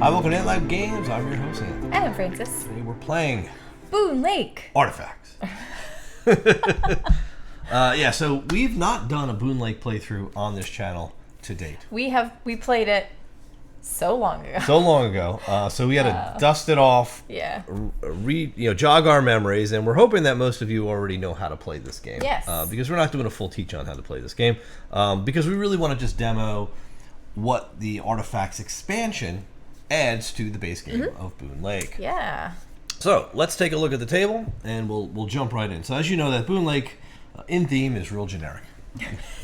Hi, welcome to Inhabited Games. I'm your host, Anthony. And I'm Francis. Today we're playing Boonlake. Artifacts. So we've not done a Boonlake playthrough on this channel to date. We played it so long ago. So we had to dust it off. Yeah. Jog our memories, and we're hoping that most of you already know how to play this game. Yes. Because we're not doing a full teach on how to play this game. Because we really want to just demo what the Artifacts expansion adds to the base game of Boonlake. Yeah. So let's take a look at the table, and we'll jump right in. So as you know, that Boonlake in theme is real generic.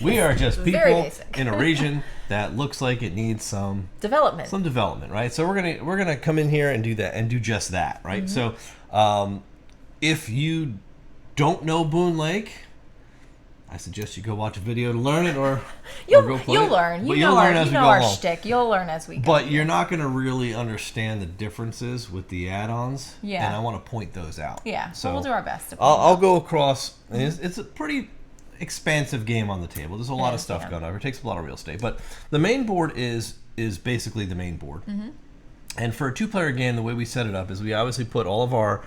We are just people in a region that looks like it needs some development, right? So we're gonna come in here and do that, and do just that, right? So if you don't know Boonlake, I suggest you go watch a video to learn it, or go play you'll it. learn. But you'll learn as we go along. Shtick. You'll learn as we go. But you're not going to really understand the differences with the add-ons. Yeah. And I want to point those out. Yeah. So we'll do our best. I'll go across. And it's a pretty expansive game on the table. There's a lot of stuff going on. It takes a lot of real estate. But the main board is basically the main board. And for a two-player game, the way we set it up is we obviously put all of our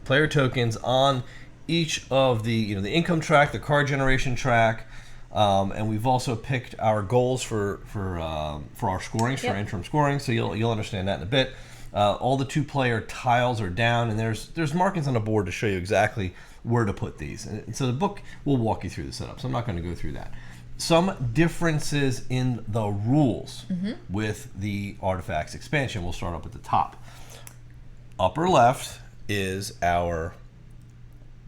player tokens on each of the the income track, the card generation track, and we've also picked our goals for our scorings, for interim scoring. So you'll understand that in a bit. All the two-player tiles are down, and there's markings on the board to show you exactly where to put these. And so the book will walk you through the setup. So I'm not going to go through that. Some differences in the rules with the Artifacts expansion. We'll start up at the top. Upper left is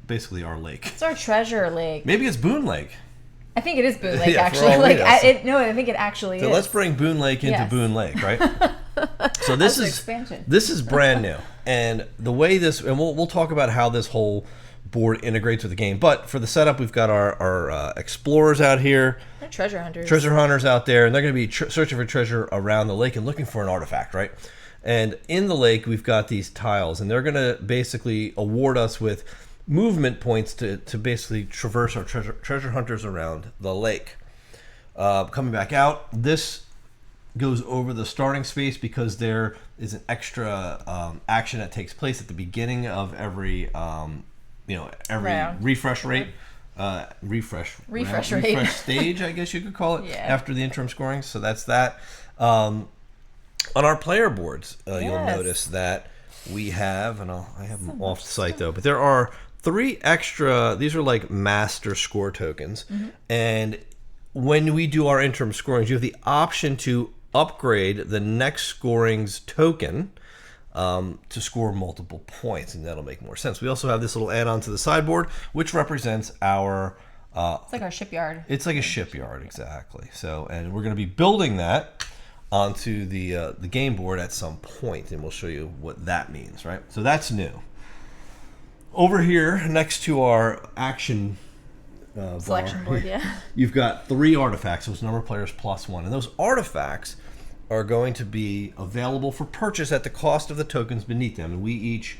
basically our lake. It's our treasure lake. Maybe it's Boonlake. I think it is Boonlake, Yeah, actually. I think it actually is. So let's bring Boonlake into Boonlake, right? So this is expansion. This is brand new, and the way this, and we'll talk about how this whole board integrates with the game. But for the setup, we've got our explorers out here. They're treasure hunters. Treasure hunters out there, and they're going to be searching for treasure around the lake and looking for an artifact, right? And in the lake, we've got these tiles, and they're going to basically award us with movement points to basically traverse our treasure hunters around the lake. Coming back out, this goes over the starting space because there is an extra action that takes place at the beginning of every refresh rate. Refresh stage, I guess you could call it, after the interim scoring. So that's that. On our player boards, you'll notice that we have, and I have them off the site though, but there are 3 extra. These are like master score tokens, and when we do our interim scorings, you have the option to upgrade the next scorings token to score multiple points, and that'll make more sense. We also have this little add-on to the sideboard, which represents our it's like our shipyard. It's like a shipyard, exactly. So, and we're going to be building that onto the game board at some point, and we'll show you what that means, right? So that's new. Over here, next to our action selection board, you've got 3 artifacts. So it's number of players plus 1, and those artifacts are going to be available for purchase at the cost of the tokens beneath them, and we each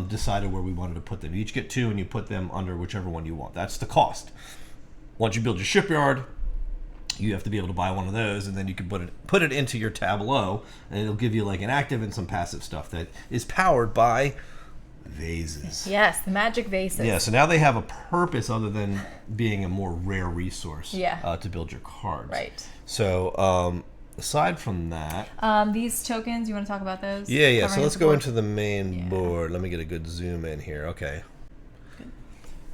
decided where we wanted to put them. You each get 2, and you put them under whichever one you want. That's the cost. Once you build your shipyard, you have to be able to buy one of those, and then you can put it into your tableau, and it'll give you like an active and some passive stuff that is powered by vases. Yes, the magic vases. Yeah, so now they have a purpose other than being a more rare resource to build your cards. Right. So aside from that, these tokens, you want to talk about those? Yeah. So let's go into the main board. Let me get a good zoom in here. Okay. Good.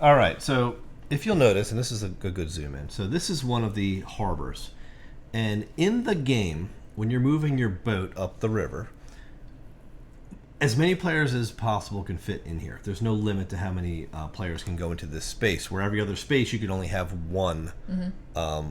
All right. So if you'll notice, and this is a good zoom in, so this is one of the harbors. And in the game, when you're moving your boat up the river, as many players as possible can fit in here. There's no limit to how many players can go into this space. Where every other space, you can only have one. Let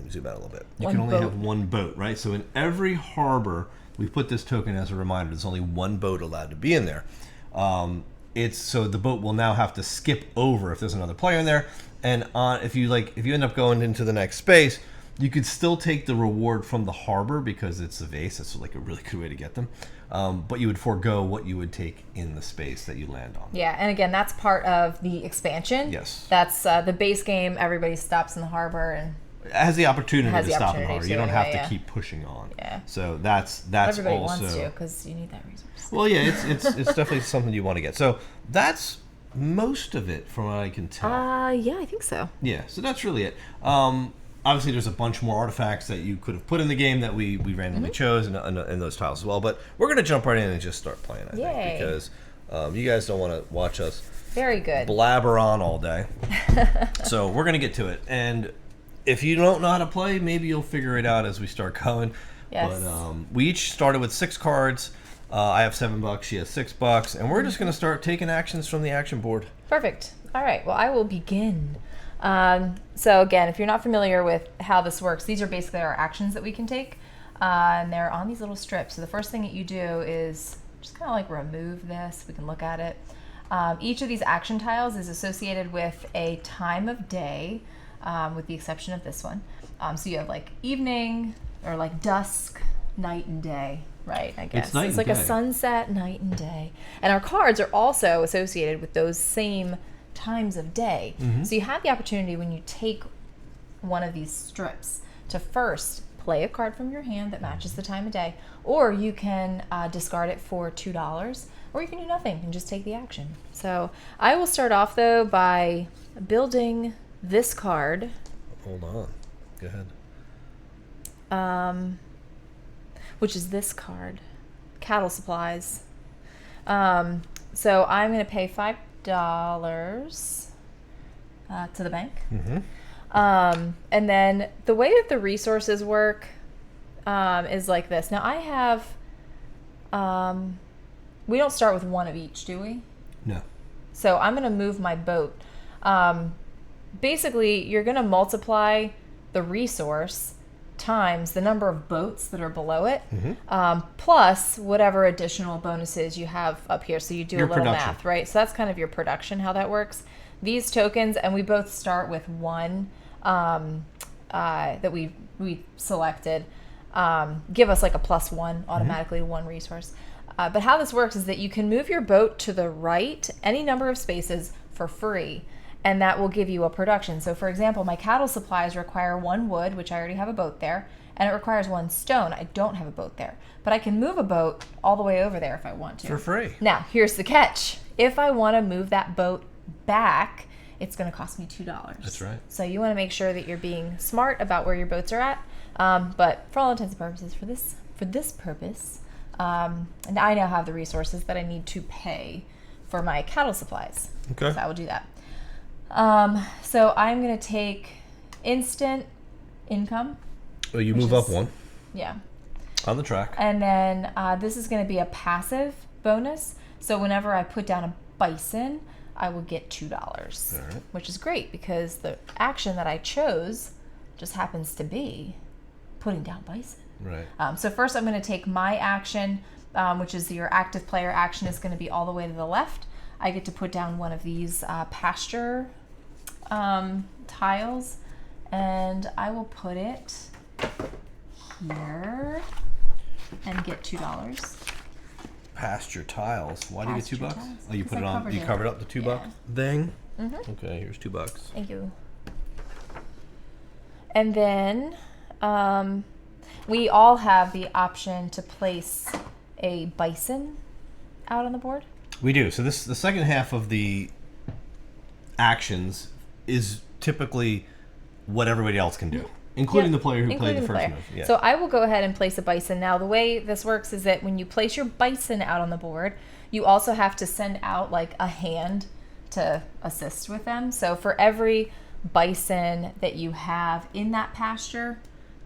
me zoom out a little bit. You can only have one boat, right? So in every harbor, we put this token as a reminder. There's only one boat allowed to be in there. So the boat will now have to skip over if there's another player in there. And if you end up going into the next space, you could still take the reward from the harbor because it's a vase. That's like a really good way to get them. But you would forego what you would take in the space that you land on. Yeah, and again, that's part of the expansion. Yes. That's the base game. Everybody stops in the harbor and has the opportunity Has to the stop and opportunity hover. to You don't have anyway, to keep pushing on. Yeah. So that's Everybody also. wants to because you need that resource. Well, yeah, it's definitely something you want to get. So that's most of it from what I can tell. Yeah, I think so. Yeah, so that's really it. Obviously, there's a bunch more artifacts that you could have put in the game that we randomly chose and those tiles as well. But we're going to jump right in and just start playing, I think, because you guys don't want to watch us Very good. blabber on all day. So we're going to get to it. And if you don't know how to play, maybe you'll figure it out as we start going. Yes. But we each started with 6 cards. I have $7. She has $6. And we're just going to start taking actions from the action board. Perfect. All right. Well, I will begin. So again, if you're not familiar with how this works, these are basically our actions that we can take. And they're on these little strips. So the first thing that you do is just kind of like remove this. We can look at it. Each of these action tiles is associated with a time of day, with the exception of this one. So you have like evening or like dusk, night and day, right? I guess night it's and like day. a sunset, night and day. And our cards are also associated with those same times of day. So you have the opportunity when you take one of these strips to first play a card from your hand that matches the time of day, or you can discard it for $2, or you can do nothing and just take the action. So I will start off though by building this card. Hold on. Go ahead. Which is this card, cattle supplies. So I'm going to pay $5 to the bank. And then the way that the resources work is like this. Now I have, we don't start with one of each, do we? No. So I'm going to move my boat. Basically, you're going to multiply the resource times the number of boats that are below it, plus whatever additional bonuses you have up here. So you do Your a little production. math, right? So that's kind of your production, how that works. These tokens, and we both start with one that we selected, give us like a +1 automatically to one resource. But how this works is that you can move your boat to the right any number of spaces for free, and that will give you a production. So for example, my cattle supplies require 1 wood, which I already have a boat there, and it requires 1 stone. I don't have a boat there, but I can move a boat all the way over there if I want to. For free. Now, here's the catch. If I want to move that boat back, it's going to cost me $2. That's right. So you want to make sure that you're being smart about where your boats are at. But for all intents and purposes, for this purpose, and I now have the resources that I need to pay for my cattle supplies. Okay. So I will do that. So I'm going to take instant income. Well, you which move up is- 1 Yeah. on the track. And then this is going to be a passive bonus. So whenever I put down a bison, I will get $2, All right. which is great because the action that I chose just happens to be putting down bison. Right. So first I'm going to take my action, which is your active player action is going to be all the way to the left. I get to put down one of these pasture tiles, and I will put it here and get $2. Pasture tiles. Why do you get Pasture $2? tiles. Oh, you Because put it I on. covered You it. covered up the $2 Yeah. thing. Mm-hmm. Okay, here's $2. Thank you. And then we all have the option to place a bison out on the board. We do. So the second half of the actions is typically what everybody else can do, including Yep, the player who played including the first player. move. Yeah. So I will go ahead and place a bison. Now the way this works is that when you place your bison out on the board, you also have to send out like a hand to assist with them. So for every bison that you have in that pasture,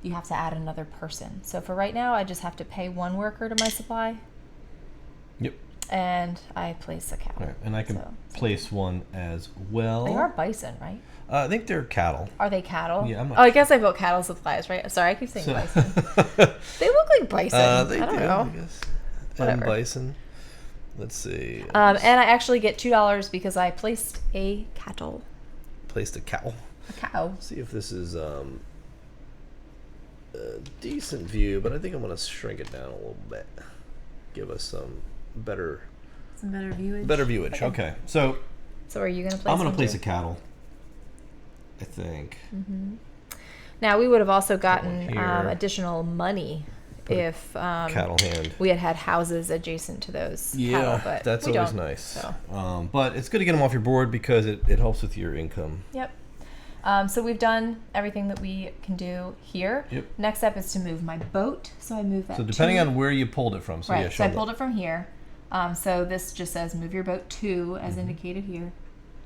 you have to add another person. So for right now, I just have to pay 1 worker to my supply, Yep. and I place a cow. All right. And I can So- place one as well. They are bison, right? I think they're cattle. Are they cattle? Yeah, I'm not Oh, I guess I built cattle supplies, right? Sorry, I keep saying bison. They look like bison. They I don't do, know. I guess. Whatever. And bison. Let's see. And I actually get $2 because I placed a cattle. Placed a cow. A cow. See if this is a decent view, but I think I'm going to shrink it down a little bit. Give us some better Some better viewage. viewage. Okay. So So are you going to place I'm going to some place too? a cattle, I think. Now, we would have also gotten here. additional money if Cattle hand. we had had houses adjacent to those cattle, but that's we always don't, nice. so. But it's good to get them off your board because it helps with your income. Yep. So we've done everything that we can do here. Yep. Next step is to move my boat. So I move that. So depending on where you pulled it from. So right. yeah, So I pulled it from here. So this just says move your boat 2 as indicated here.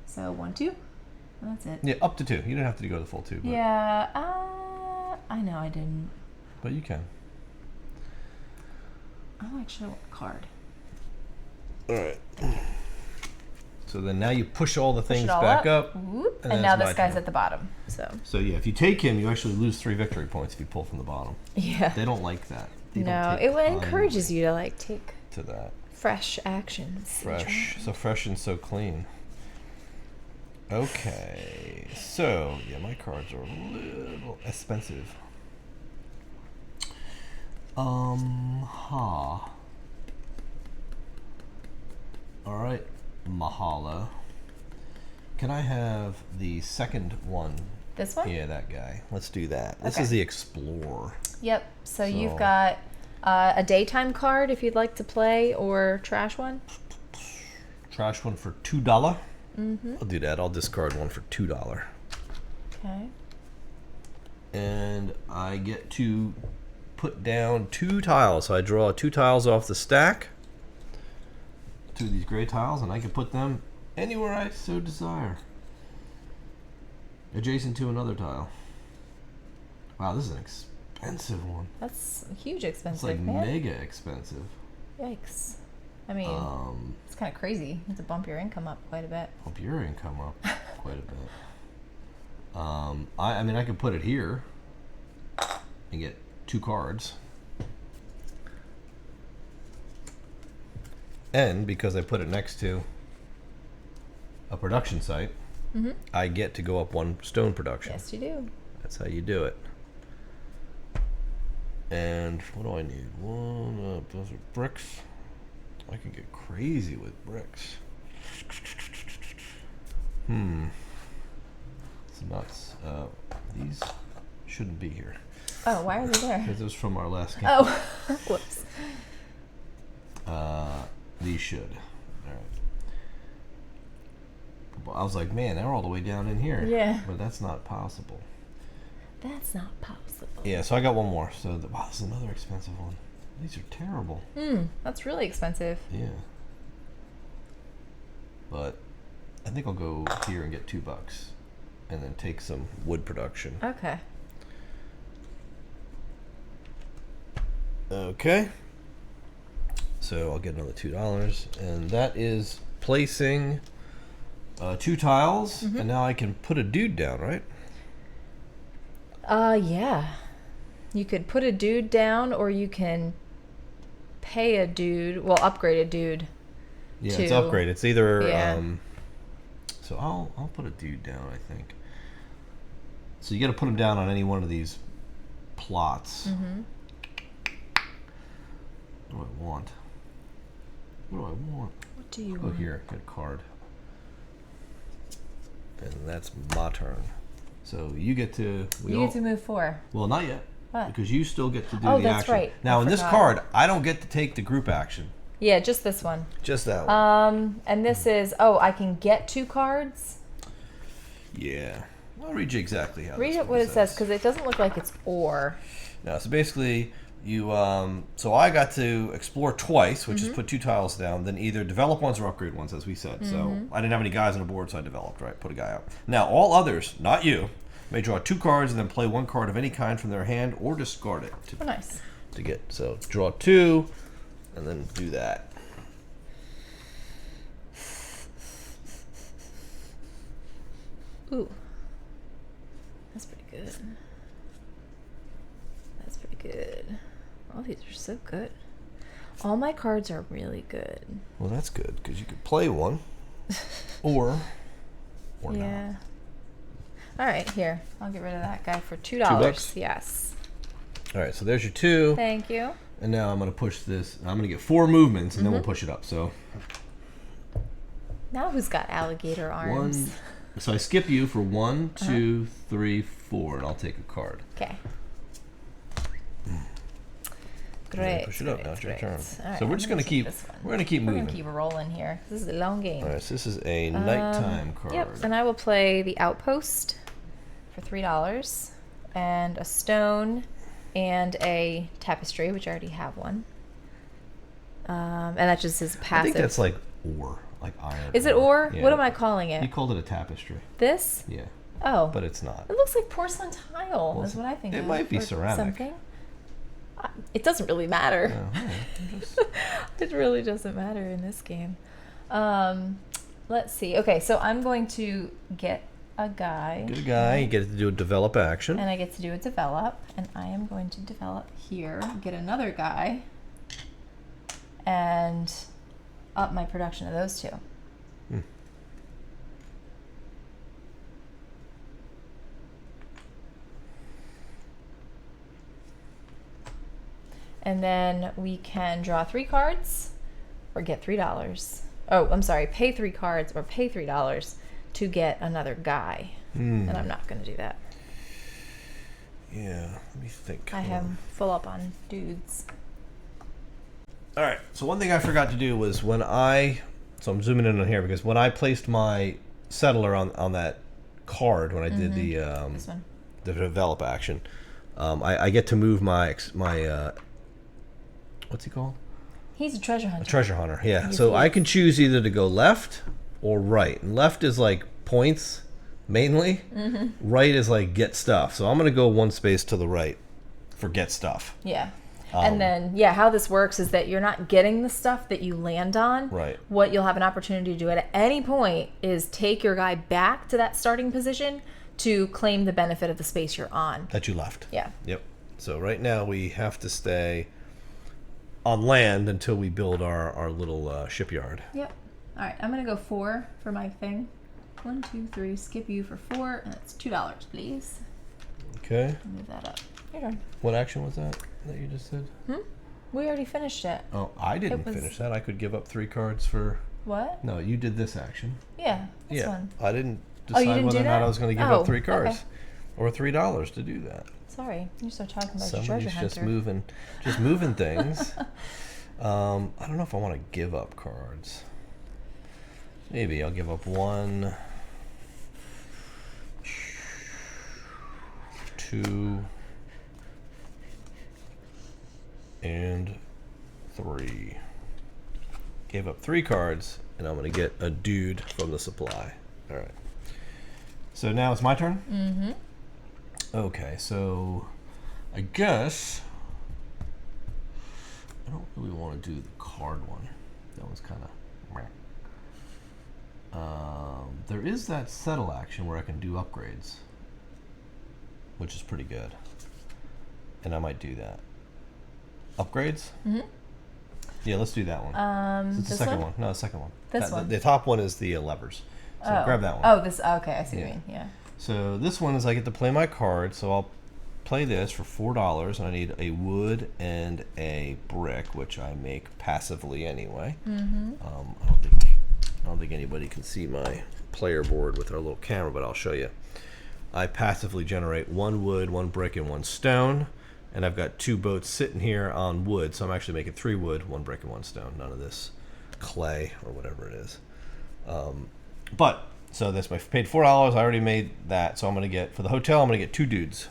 So 1, 2. And that's it. Yeah, up to 2. You don't have to go the full 2. But, Yeah. I know I didn't. but you can. Oh, actually, I want a card. All right. So then now you push all the Push things it all back up. Whoop, and and then now it's my this guy's turn. at the bottom. So yeah, if you take him, you actually lose 3 victory points if you pull from the bottom. yeah. They don't like that. They No, don't take it encourages you to like take to that. fresh actions. Fresh. So fresh and so clean. Okay. So, yeah, my cards are a little expensive. All right, Mahala. Can I have the second one? This one? Yeah, that guy. Let's do that. This Okay. is the Explorer. Yep. So you've So- got a daytime card if you'd like to play, or trash one. Trash one for $2. Mm-hmm. I'll do that. I'll discard one for $2. Okay. And I get to put down 2 tiles. So I draw 2 tiles off the stack. 2 of these gray tiles, and I can put them anywhere I so desire. Adjacent to another tile. Wow, this is an expensive one. That's a huge It's expensive, like man. mega expensive. Yikes. I mean, it's kind of crazy. You have to bump your income up quite a bit. Bump your income up quite a bit. I mean, I could put it here and get 2 cards. And because I put it next to a production site, I get to go up 1 stone production. Yes, you do. That's how you do it. And what do I need? Those are bricks. I can get crazy with bricks. It's nuts. These shouldn't be here. Oh, why are they there? Because it was from our last game. Oh, whoops. These should. Alright. I was like, man, they're all the way down in here. Yeah. But that's not possible. That's not possible. Yeah, so I got one more. So, wow, this is another expensive one. These are terrible. That's really expensive. Yeah. But I think I'll go here and get $2 and then take some wood production. Okay. Okay. So I'll get another $2, and that is placing 2 tiles, and now I can put a dude down, right? Yeah. You could put a dude down, or you can pay a dude, well, upgrade a dude. Yeah, to, it's upgrade. It's either yeah. So I'll put a dude down, I think. So you got to put him down on any one of these plots. What do I want? What do I want? What do you Go want? here, get a card. And that's my turn. So you get to... You get to move 4. Well, not yet. What? Because you still get to do Oh, the that's action. right. Now, I in this forgot. card, I don't get to take the group action. Yeah, just this one. Just that one. And this is, I can get 2 cards. Yeah. I'll read you exactly how Read this it one what it says, because it doesn't look like it's or. Now, so basically, you... so I got to explore twice, which is put 2 tiles down, then either develop ones or upgrade ones, as we said. So I didn't have any guys on the board, so I developed, right? Put a guy out. Now, all others, not you, may draw 2 cards and then play 1 card of any kind from their hand or discard it Oh, nice. to get. So draw 2 and then do that. Ooh. That's pretty good. That's pretty good. All these are so good. All my cards are really good. Well, that's good because you could play one or Yeah. not. All right, here. I'll get rid of that guy for $2. $2? Yes. All right, so there's your 2. Thank you. And now I'm going to push this. I'm going to get 4 movements and then we'll push it up. So Now who's got alligator arms? 1, So I skip you for 1, 2, 3, 4, and I'll take a card. Okay. Great. Push it up. Now it's your turn. Right, so we're just gonna keep. We're gonna keep moving. We're gonna keep rolling here. This is a long game. All right. So this is a nighttime card. Yep. And I will play the Outpost for $3, and a stone, and a tapestry, which I already have one. And that just is passive. I think that's like ore, like iron. Is it ore? Yeah. What am I calling it? You called it a tapestry. This? Yeah. Oh. But it's not. It looks like porcelain tile. Well, is what I think. it might be or ceramic. Something. It doesn't really matter. No, just... It really doesn't matter in this game. Let's see. Okay, so I'm going to get a guy. Get a guy. You get to do a develop action. And I get to do a develop. And I am going to develop here. Get another guy. And up my production of those two. And then we can draw 3 cards or get $3. Oh, I'm sorry, pay 3 cards or pay $3 to get another guy. And I'm not going to do that. Yeah, let me think. I am full up on dudes. All right, so one thing I forgot to do was so I'm zooming in on here because when I placed my settler on that card, when I did This one. the develop action, I get to move my what's he called? He's a treasure hunter. A treasure hunter, yeah. Yes, So he I is. can choose either to go left or right. And left is like points, mainly. Right is like get stuff. So I'm going to go one space to the right for get stuff. Yeah. And then, how this works is that you're not getting the stuff that you land on. Right. What you'll have an opportunity to do at any point is take your guy back to that starting position to claim the benefit of the space you're on. That you left. Yeah. Yep. So right now we have to stay on land until we build our little shipyard. Yep. All right, I'm going to go 4 for my thing. 1, 2, 3, skip you for 4, and that's $2, please. Okay. Move that up. Your turn. What action was that you just did? We already finished it. Oh, I didn't finish that. I could give up 3 cards for... What? No, you did this action. Yeah, this one. I didn't you decide didn't whether do or not that? I was going to give Oh, up 3 cards. okay. Or $3 to do that. Sorry, you start talking about Somebody's your treasure just hunter. moving things. I don't know if I want to give up cards. Maybe I'll give up 1, 2, and 3. Gave up 3 cards, and I'm going to get a dude from the supply. All right. So now it's my turn? Mm-hmm. Okay, so I guess I don't really want to do the card one. That one's kind of... there is that settle action where I can do upgrades, which is pretty good. And I might do that. Upgrades? Mm-hmm. Yeah, let's do that one. It's the this second one? one. No, the second one. This one? The top one is the levers. So grab that one. Oh, this. Okay, I see what you mean. Yeah. So this one is I get to play my card. So I'll play this for $4, and I need a wood and a brick, which I make passively anyway. Mm-hmm. I don't think anybody can see my player board with our little camera, but I'll show you. I passively generate 1 wood, 1 brick, and 1 stone, and I've got 2 boats sitting here on wood. So I'm actually making 3 wood, 1 brick, and 1 stone. None of this clay or whatever it is. So that's my paid $4. I already made that. So I'm gonna get for the hotel. I'm gonna get 2 dudes,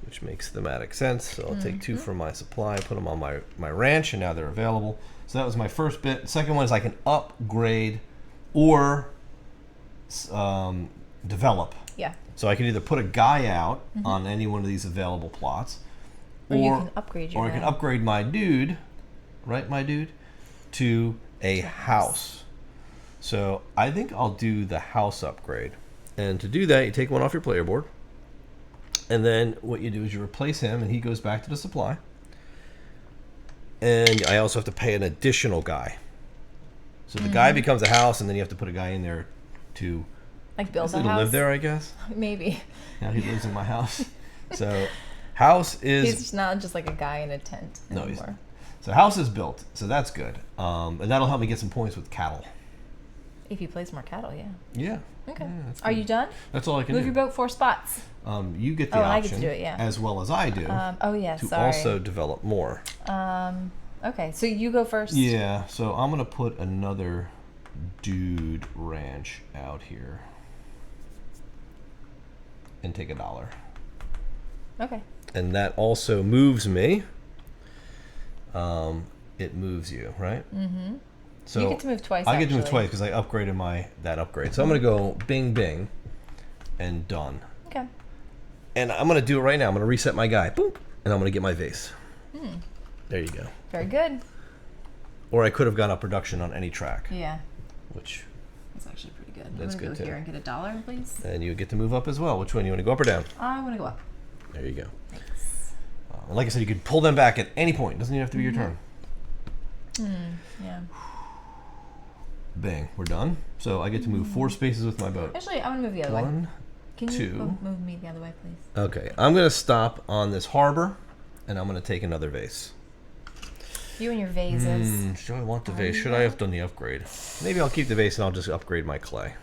which makes thematic sense. So I'll take 2 from my supply, put them on my ranch, and now they're available. So that was my first bit. Second one is I can upgrade or develop. Yeah. So I can either put a guy out on any one of these available plots, Or you can upgrade your or I can guy. upgrade my dude, right, my dude, to a house. So I think I'll do the house upgrade. And to do that, you take one off your player board, and then what you do is you replace him, and he goes back to the supply. And I also have to pay an additional guy. So the guy becomes a house, and then you have to put a guy in there to Like build a to house. live there, I guess. Maybe. Now he lives in my house. So house is... He's not just like a guy in a tent No, anymore. he's... So house is built, so that's good. And that'll help me get some points with cattle. If you place more cattle, yeah. Yeah. Okay. Yeah, that's Are good. you done? That's all I can Move do. your boat 4 spots. You get the and I option, get to do it, yeah. as well as I do, Oh, yeah, to sorry. also develop more. Okay, so you go first. Yeah, so I'm going to put another dude ranch out here and take $1. Okay. And that also moves me. It moves you, right? Mm-hmm. So you get to move twice, I get to move actually. twice because I upgraded that upgrade. So I'm going to go bing, bing, and done. Okay. And I'm going to do it right now. I'm going to reset my guy. Boop. And I'm going to get my vase. There you go. Very good. Or I could have gone up production on any track. Yeah. Which... That's actually pretty good. That's I'm going good, to go too. here and get $1, please. And you get to move up as well. Which one? You want to go up or down? I want to go up. There you go. Thanks. Like I said, you could pull them back at any point. Doesn't even have to be your turn. Yeah. Bang. We're done. So I get to move 4 spaces with my boat. Actually, I'm going to move the other way. 1, Can 2. you move me the other way, please? Okay. I'm going to stop on this harbor, and I'm going to take another vase. You and your vases. Should I want the vase? Should I have done the upgrade? Maybe I'll keep the vase and I'll just upgrade my clay.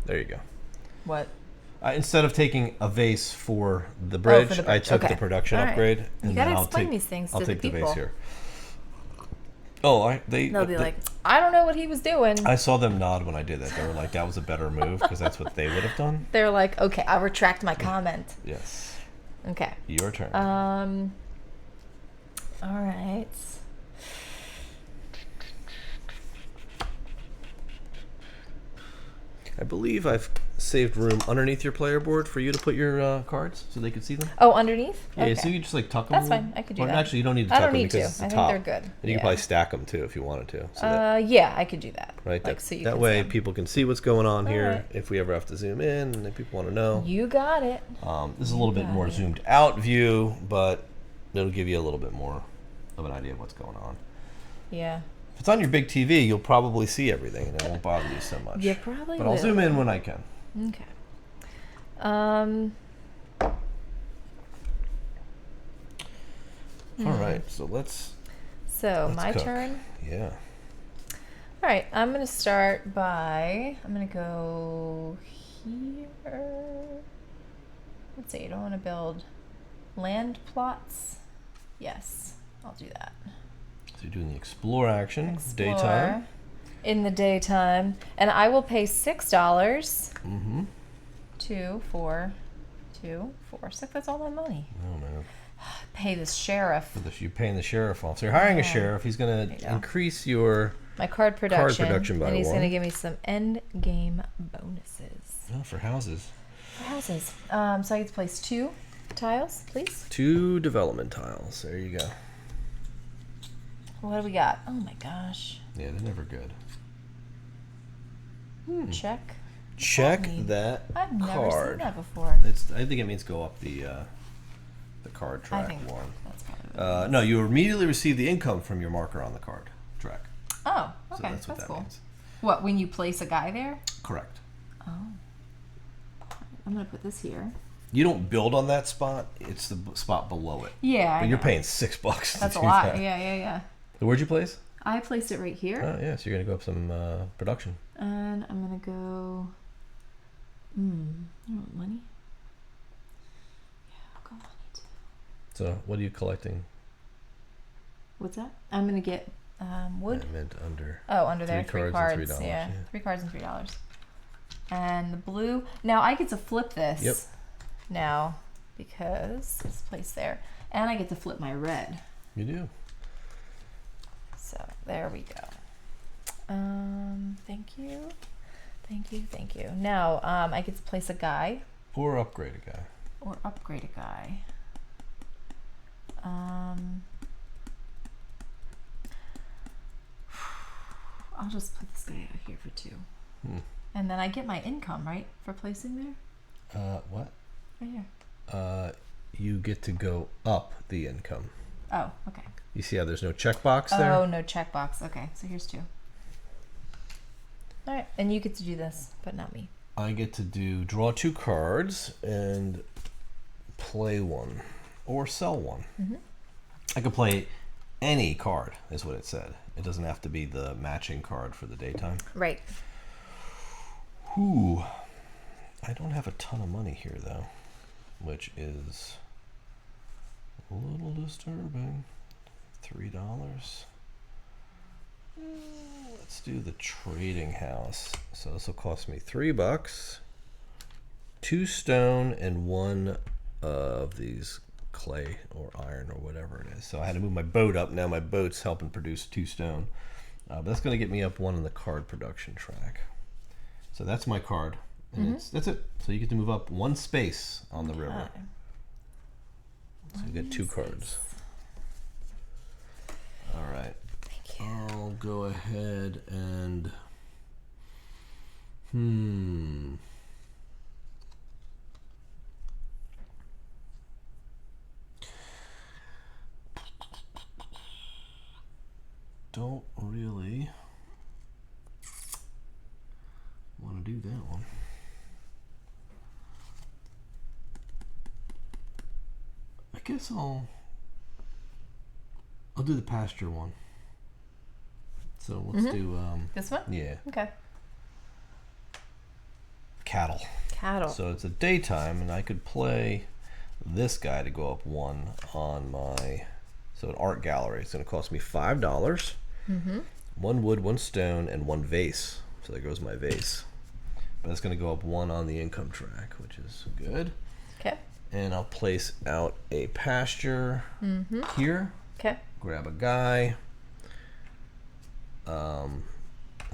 There you go. What? Instead of taking a vase for the bridge, I took okay. the production All right. upgrade. You And gotta then explain these things to I'll the take the people. vase here. Oh, They'll be like, I don't know what he was doing. I saw them nod when I did that. They were like, that was a better move because that's what they would have done. They're like, okay, I'll retract my comment. Yes. Okay. Your turn. All right. I believe I've saved room underneath your player board for you to put your cards so they can see them. Oh, underneath? Yeah, Okay. so you just like tuck them. That's fine. I could do that. Actually, you don't need to I tuck don't them need because to. it's the I think top. they're good. And you Yeah. can probably stack them too if you wanted to. So that, Yeah, I could do that. right. Like, so you that can way see 'em. people can see what's going on here. right. If we ever have to zoom in and if people want to know. You got it. This is a little bit got more it. zoomed out view, but it'll give you a little bit more of an idea of what's going on. Yeah. If it's on your big TV, you'll probably see everything and it won't bother you so much. You probably But will. I'll zoom in when I can. Okay. All right, so let's my cook. turn. Yeah. All right, I'm going to start by, I'm going to go here. Let's see, I don't want to build land plots. Yes, I'll do that. So you're doing the explore action, Explore daytime. in the daytime. And I will pay $6. Mm-hmm. 2, 4, 2, 4, 6. That's all my money. Oh man. Pay this sheriff. You're paying the sheriff off. So you're hiring a sheriff. He's going There you to go. increase your My card production. by and he's 1. going to give me some end game bonuses. for houses. For houses. So I get to place 2 tiles, please. 2 development tiles. There you go. What do we got? Oh my gosh. Yeah, they're never good. Check. Check mean? that I've never card. seen that before. I think it means go up the card track I think one. that's probably No, you immediately receive the income from your marker on the card track. Oh, So okay. that's what that cool. means. What, when you place a guy there? Correct. Oh. I'm going to put this here. You don't build on that spot. It's the spot below it. Yeah, But I you're know. paying $6 That's to a do lot. that. Yeah. Where'd you place? I placed it right here. Oh, yeah. So you're going to go up some production. And I'm going to go... you want money? Yeah, I'll go money too. So what are you collecting? What's that? I'm going to get wood. I meant under. Oh, under there, 3 3 cards cards. and $3, Yeah, yeah. 3 cards and $3. And the blue. Now I get to flip this. Yep. Now, because it's placed there, and I get to flip my red. You do. So there we go. Thank you. Now I get to place a guy Or upgrade a guy. or upgrade a guy. I'll just put this guy out here for 2. And then I get my income, right, for placing there? What? Right here. You get to go up the income. Oh, okay. You see how there's no checkbox there? Oh, no checkbox. Okay, so here's 2. All right, and you get to do this, but not me. I get to draw 2 cards and play 1 or sell 1. I could play any card, is what it said. It doesn't have to be the matching card for the daytime. Right. Whew. I don't have a ton of money here, though, which is a little disturbing. $3. Let's do the trading house. So this will cost me $3, 2 stone, and 1 of these clay or iron or whatever it is. So I had to move my boat up. Now my boat's helping produce 2 stone. But that's going to get me up 1 on the card production track. So that's my card. And that's it. So you get to move up 1 space on the river. So you get 2 cards. All right. Thank you. I'll go ahead and don't really want to do that one. I guess I'll do the pasture one. So let's do this one? Yeah. Okay. Cattle. So it's a daytime, and I could play this guy to go up 1 on my an art gallery. It's going to cost me $5. 1 wood, 1 stone, and 1 vase. So there goes my vase. But it's going to go up 1 on the income track, which is good. Okay. And I'll place out a pasture here. Okay. Grab a guy.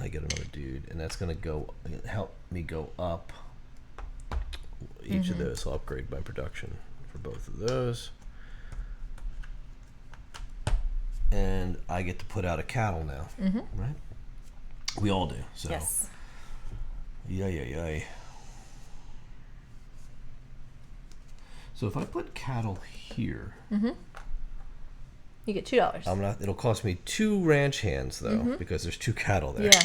I get another dude, and that's going to help me go up each of those. So I'll upgrade my production for both of those. And I get to put out a cattle now, right? We all do. So. Yes. Yay. So if I put cattle here, you get $2. It'll cost me 2 ranch hands though, because there's 2 cattle there. Yeah.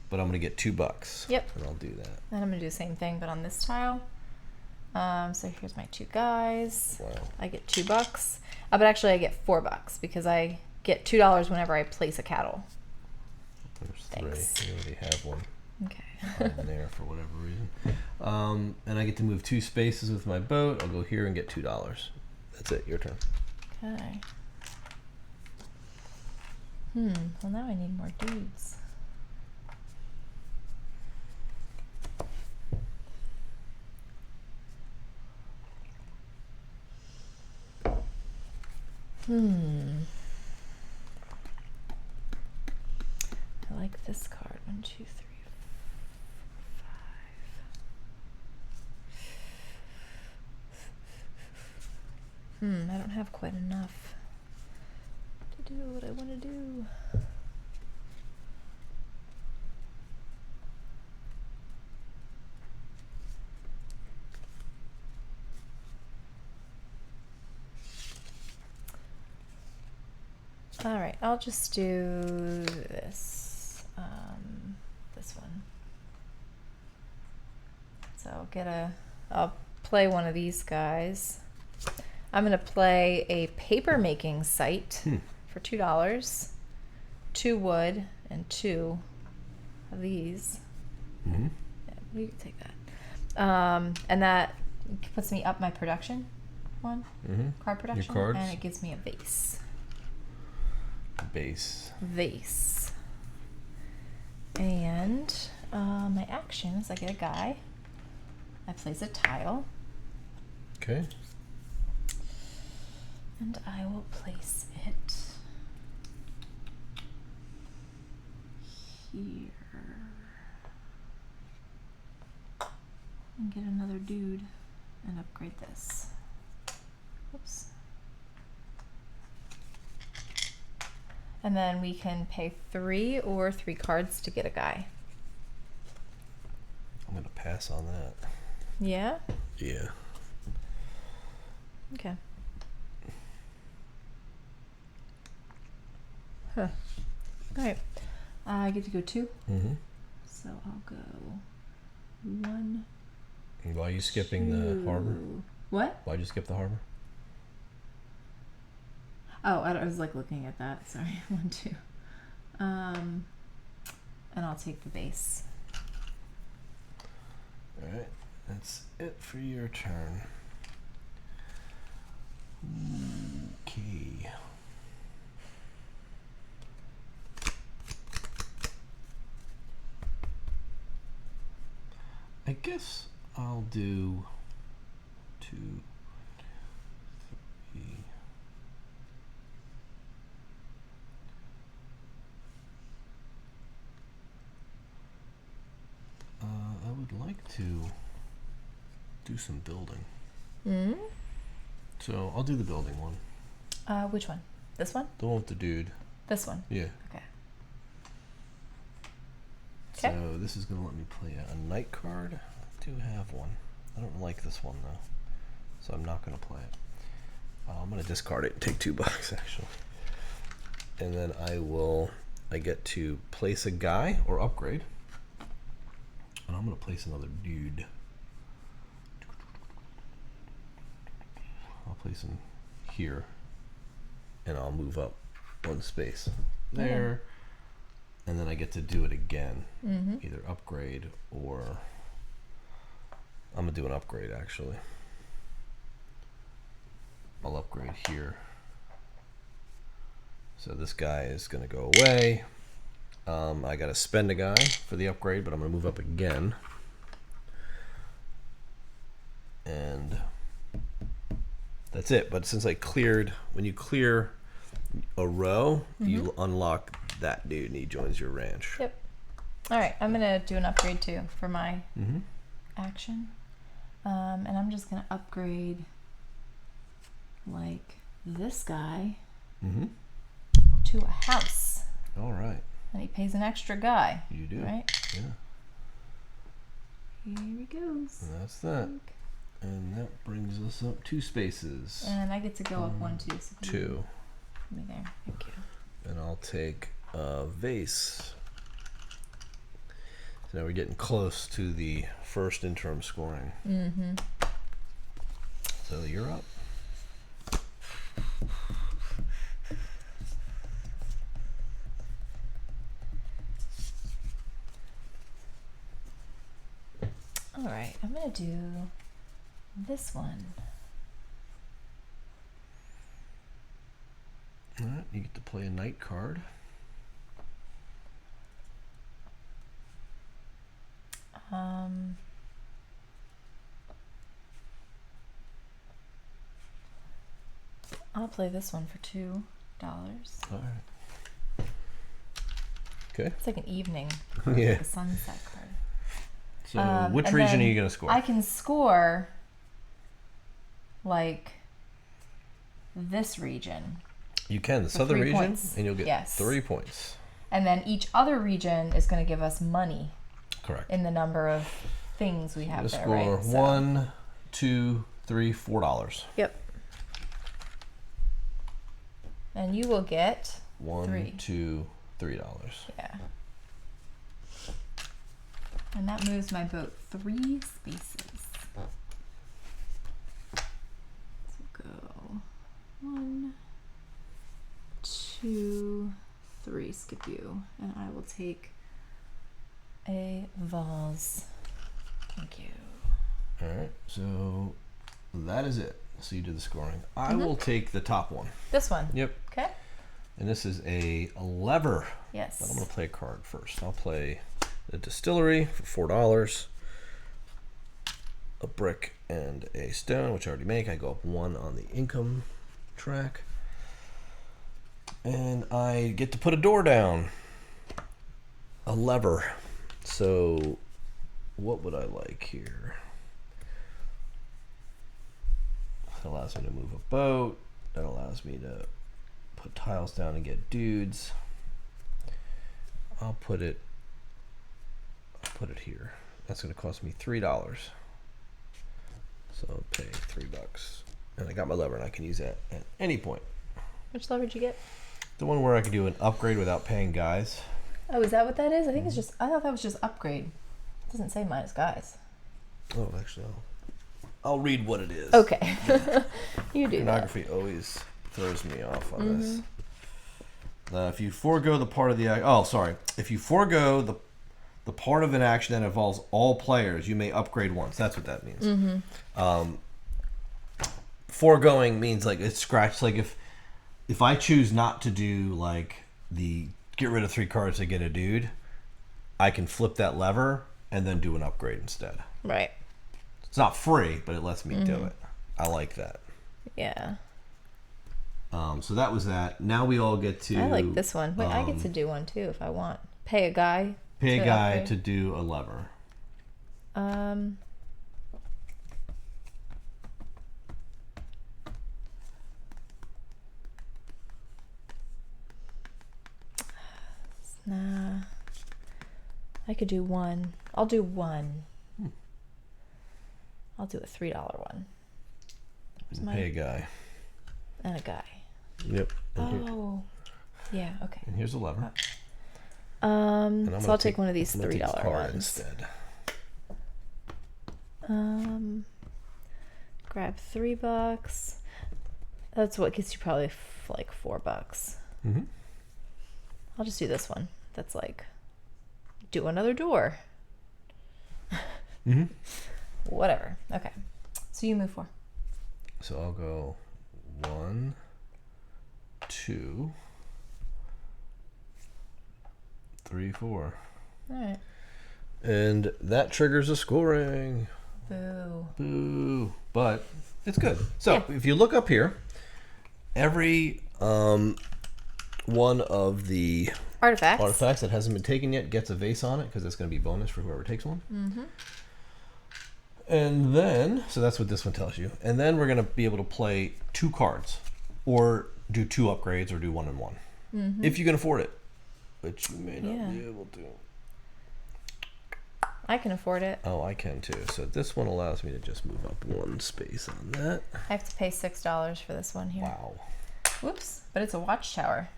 But I'm gonna get $2. Yep. And I'll do that. And I'm gonna do the same thing, but on this tile. So here's my 2 guys. Wow. I get $2. But actually I get $4 because I get $2 whenever I place a cattle. There's Thanks. 3. You already have one. Okay. In there for whatever reason. And I get to move 2 spaces with my boat. I'll go here and get $2. That's it. Your turn. Okay. Well, now I need more dudes. I like this card. 1, 2, 3, 4, 5. I don't have quite enough to do what I want to do. All right, I'll just do this, this one. So I'll play one of these guys. I'm gonna play a paper making site for $2, 2 wood, and 2 of these. Yeah, you can take that. And that puts me up my production one, card production, Your cards. and it gives me a vase. Vase. And my action is I get a guy. I place a tile. Okay. And I will place it here. And get another dude and upgrade this. Oops. And then we can pay 3 or 3 cards to get a guy. I'm gonna pass on that. Yeah? Yeah. Okay. Huh. Alright. I get to go 2. So I'll go 1. Why are you skipping the harbor? What? Why'd you skip the harbor? Oh, I was like looking at that. Sorry. 1, 2. And I'll take the base. Alright, that's it for your turn. Okay. I guess I'll do 2, 3. I would like to do some building. Mm? So I'll do the building one. Which one? This one? The one with the dude. This one? Yeah. Okay. So this is going to let me play a night card. I do have one. I don't like this one though, so I'm not going to play it. I'm going to discard it and take $2 actually. And then I get to place a guy or upgrade. And I'm going to place another dude. I'll place him here. And I'll move up 1 space there. And then I get to do it again. Either upgrade or... I'm going to do an upgrade actually. I'll upgrade here. So this guy is going to go away. I got to spend a guy for the upgrade, but I'm going to move up again. And that's it. But since I cleared, when you clear a row, you unlock that dude and he joins your ranch. Yep. All right, I'm going to do an upgrade too for my action. And I'm just going to upgrade like this guy to a house. All right. And he pays an extra guy. You do. Right? Yeah. Here he goes. And that's that. And that brings us up 2 spaces. And I get to go up 1 too. So 2. Put me there. Thank you. And I'll take a vase. So now we're getting close to the first interim scoring. So you're up. All right, I'm going to do this one. All right, you get to play a night card. I'll play this one for $2. All right. Okay. It's like an evening, Yeah. like a sunset card. So which and region then are you going to score? I can score like this region. You can, the for southern 3 region, points. and you'll get Yes. 3 points. And then each other region is going to give us money Correct. in the number of things we have You there, score right? So- 1, 2, 3, $4. Yep. And you will get 1, 3. 2, $3. Yeah. And that moves my boat 3 spaces. So we'll go 1, 2, 3. Skip you. And I will take a vase. Thank you. All right, so that is it. So you did the scoring. I will take the top one. This one. Yep. Okay. And this is a lever. Yes. But I'm going to play a card first. I'll play the distillery for $4. A brick and a stone, which I already make. I go up 1 on the income track. And I get to put a door down. A lever. So what would I like here? That allows me to move a boat. That allows me to put tiles down and get dudes. I'll put it here. That's going to cost me $3. So I'll pay $3. And I got my lever and I can use that at any point. Which lever did you get? The one where I can do an upgrade without paying guys. Oh, is that what that is? I think it's just, I thought that was just upgrade. It doesn't say minus guys. Oh, actually, I'll read what it is. Okay. You do that. Pornography always throws me off on this. If you forego the part of the if you forego the the part of an action that involves all players, you may upgrade once. That's what that means. Foregoing means like it's scratched. Like if I choose not to do like the get rid of 3 cards to get a dude, I can flip that lever and then do an upgrade instead. Right. It's not free, but it lets me do it. I like that. Yeah. So that was that. Now we all get to... I like this one. Wait, I get to do one too if I want. Pay a guy. Pay a guy to do a lever. Nah. I could do one. I'll do one. I'll do a $3 one. Pay a guy. And a guy. Yep. Oh. Yeah, okay. And here's a lever. So I'll take one of these $3 ones. Instead. Grab $3. That's what gets you probably like $4. Mm-hmm. I'll just do this one. That's like, do another door. Mm-hmm. Whatever. Okay. So you move 4. So I'll go 1, 2, 3, 4. All right. And that triggers a scoring. Boo. Boo. But it's good. So if you look up here, every one of the artifacts that hasn't been taken yet gets a vase on it because it's going to be bonus for whoever takes one. Mm-hmm. And then, so that's what this one tells you. And then we're going to be able to play 2 cards or do 2 upgrades or do 1 and 1. Mm-hmm. If you can afford it, which you may not be able to. I can afford it. Oh, I can too. So this one allows me to just move up 1 space on that. I have to pay $6 for this one here. Wow. Whoops. But it's a watchtower.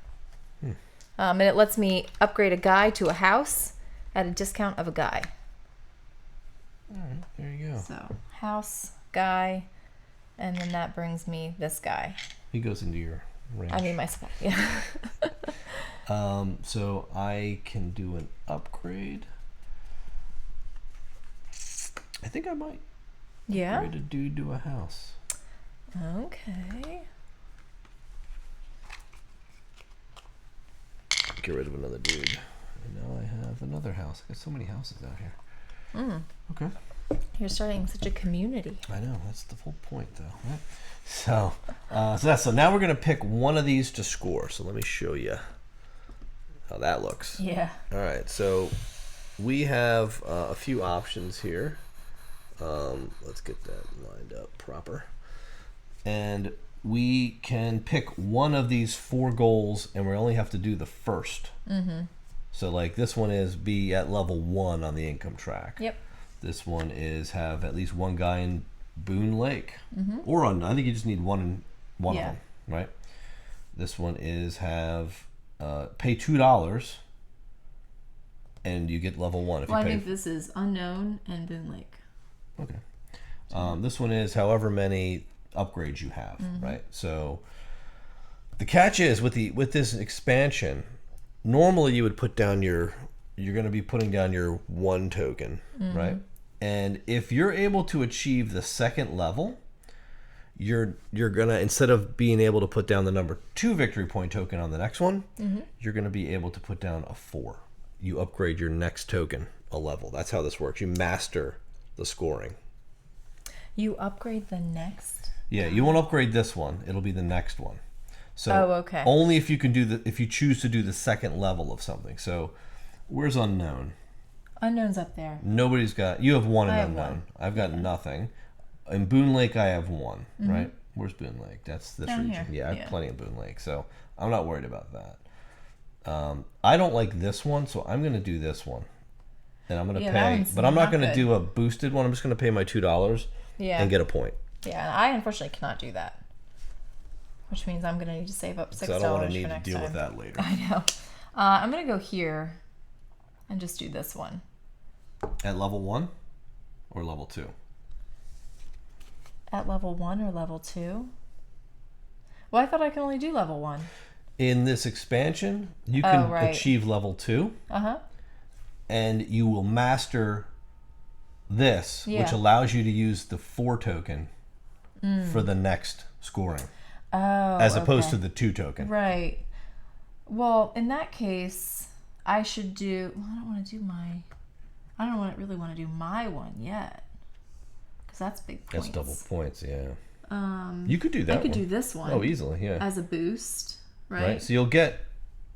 And it lets me upgrade a guy to a house at a discount of a guy. All right, there you go. So, house, guy, and then that brings me this guy. He goes into your range. I mean, my spot, yeah. So I can do an upgrade. I think I might. Yeah? Upgrade a dude to a house. Okay. Get rid of another dude. And now I have another house. I got so many houses out here. Okay. You're starting such a community. I know. That's the whole point, though. Right? So now we're going to pick one of these to score. So let me show you how that looks. Yeah. All right. So we have a few options here. Let's get that lined up proper. And we can pick one of these 4 goals, and we only have to do the first. Mm-hmm. So like this one is be at level 1 on the income track. Yep. This one is have at least 1 guy in Boonlake. Mm-hmm. Or on, I think you just need one of Yeah. them, right? This one is have pay $2 and you get level 1 if Well, you I pay. think this is Unknown and Boonlake. Okay. This one is however many upgrades you have, Mm-hmm. right? So the catch is with this expansion, normally you would put down you're going to be putting down your 1 token, Mm-hmm. right? And if you're able to achieve the 2nd level, you're gonna, instead of being able to put down the number 2 victory point token on the next one, Mm-hmm. you're gonna be able to put down a 4. You upgrade your next token a level. That's how this works. You master the scoring. You upgrade the next? Yeah, you won't upgrade this one. It'll be the next one. So Oh, okay. only if you can if you choose to do the 2nd level of something. So where's Unknown? Unknown's up there. Nobody's got. You have 1 in I have Unknown. 1. I've got nothing. In Boonlake, I have 1. Right? Where's Boonlake? That's this Down region. here. Yeah, I have Yeah. plenty of Boonlake, so I'm not worried about that. I don't like this one, so I'm going to do this one, and I'm going to Yeah, that pay. one's But I'm not not going to good. do a boosted one. I'm just going to pay my $2 Yeah. and get a point. Yeah, and I unfortunately cannot do that. Which means I'm going to need to save up $6 So I don't want to for need to next deal time. with that later. I know. I'm going to go here and just do this one. At level 1 or level 2? At level 1 or level 2? Well, I thought I could only do level 1. In this expansion, you can right. achieve level 2, Uh-huh. and you will master this, which allows you to use the 4 token for the next scoring. Oh, as opposed to the 2 token. Right. Well, in that case, I should do. Well, I don't want to do my. I don't really want to do my one yet, because that's big points. That's double points, yeah. You could do that. I could do this one. Oh, easily, yeah. As a boost, right? So you'll get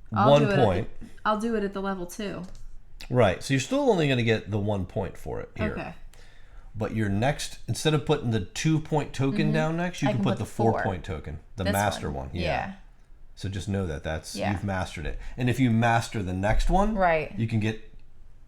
1 point. I'll do it at the level 2. Right. So you're still only going to get the 1 point for it here. Okay. But your next, instead of putting the 2-point token down next, you can put the 4-point token, the master one. Yeah. So just know that you've mastered it. And if you master the next one, you can get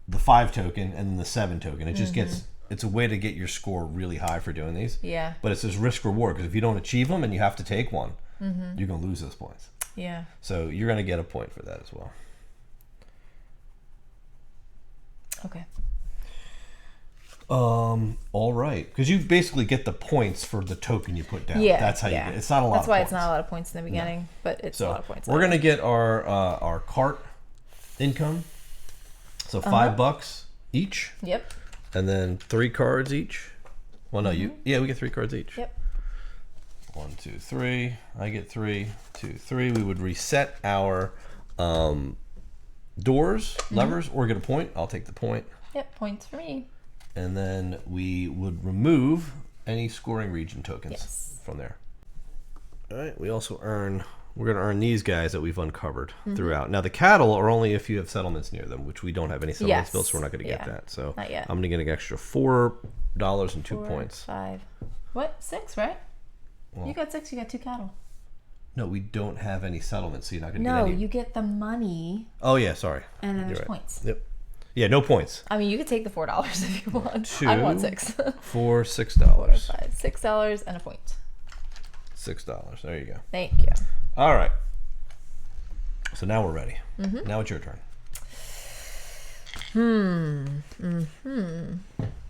the 5 token and then the 7 token. It just gets, it's a way to get your score really high for doing these. Yeah. But it's this risk reward, because if you don't achieve them and you have to take one, you're going to lose those points. Yeah. So you're going to get a point for that as well. Okay. All right, because you basically get the points for the token you put down. Yeah, that's how you get it. It's not a lot. That's of why points. It's not a lot of points in the beginning, but it's a lot of points. We're gonna get our cart income. So $5 each. Yep. And then 3 cards each. Well, no, we get 3 cards each. Yep. 1, 2, 3. I get 3, 2, 3. We would reset our doors, levers, or get a point. I'll take the point. Yep, points for me. And then we would remove any scoring region tokens from there. All right, we're going to earn these guys that we've uncovered throughout. Now, the cattle are only if you have settlements near them, which we don't have any settlements built, so we're not going to get that. So not yet. I'm going to get an extra $4 and 2 points. 5. What? 6, right? Well, you got 6, you got 2 cattle. No, we don't have any settlements, so you're not going to get any. No, you get the money. Oh, yeah, sorry. And then there's points. Yep. Yeah, no points. I mean, you could take the $4 if you want. 2, I want 6. 4, $6. 4, 5, $6 and a point. $6. There you go. Thank you. All right. So now we're ready. Now it's your turn.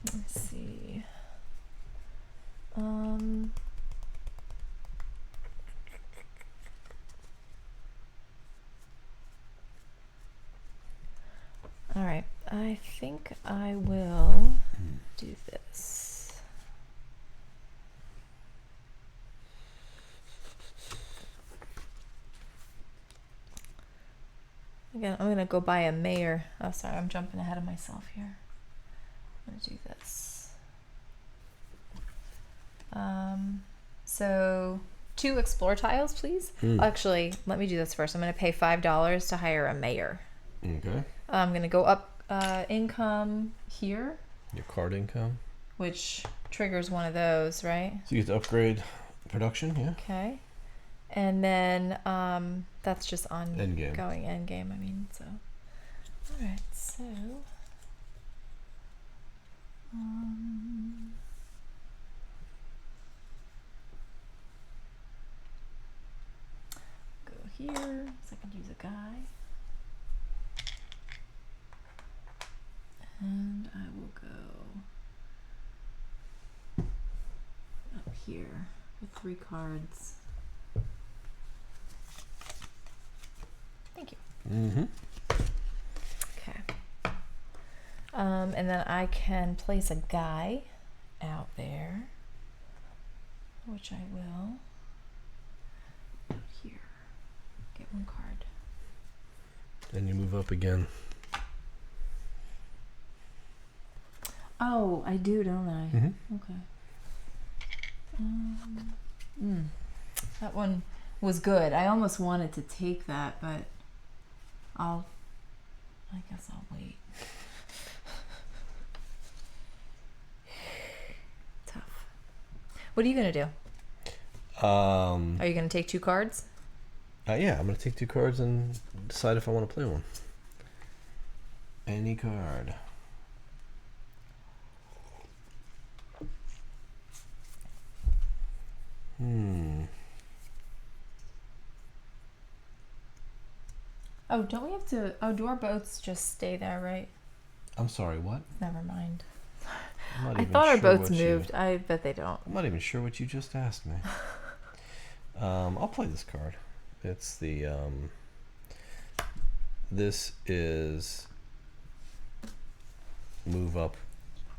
Let's see. All right. I think I will do this. Again, I'm going to go buy a mayor. Oh, sorry. I'm jumping ahead of myself here. I'm going to do this. So 2 explore tiles, please. Actually, let me do this first. I'm going to pay $5 to hire a mayor. Okay. I'm going to go up income here. Your card income. Which triggers one of those, right? So you get to upgrade production, yeah. Okay. And then that's just on Endgame. Going endgame, I mean, so. All right, so. Go here, so I can use a guy. And I will go up here with 3 cards. Thank you. Okay. And then I can place a guy out there, which I will. Out here. Get 1 card. Then you move up again. Oh, I do, don't I? Okay. That one was good. I almost wanted to take that, but I guess I'll wait. Tough. What are you going to do? Are you going to take 2 cards? Yeah, I'm going to take 2 cards and decide if I want to play one. Any card. Oh, don't we have to... Oh, do our boats just stay there, right? I'm sorry, what? Never mind. I thought our boats moved. I bet they don't. I'm not even sure what you just asked me. I'll play this card. It's the... This is move up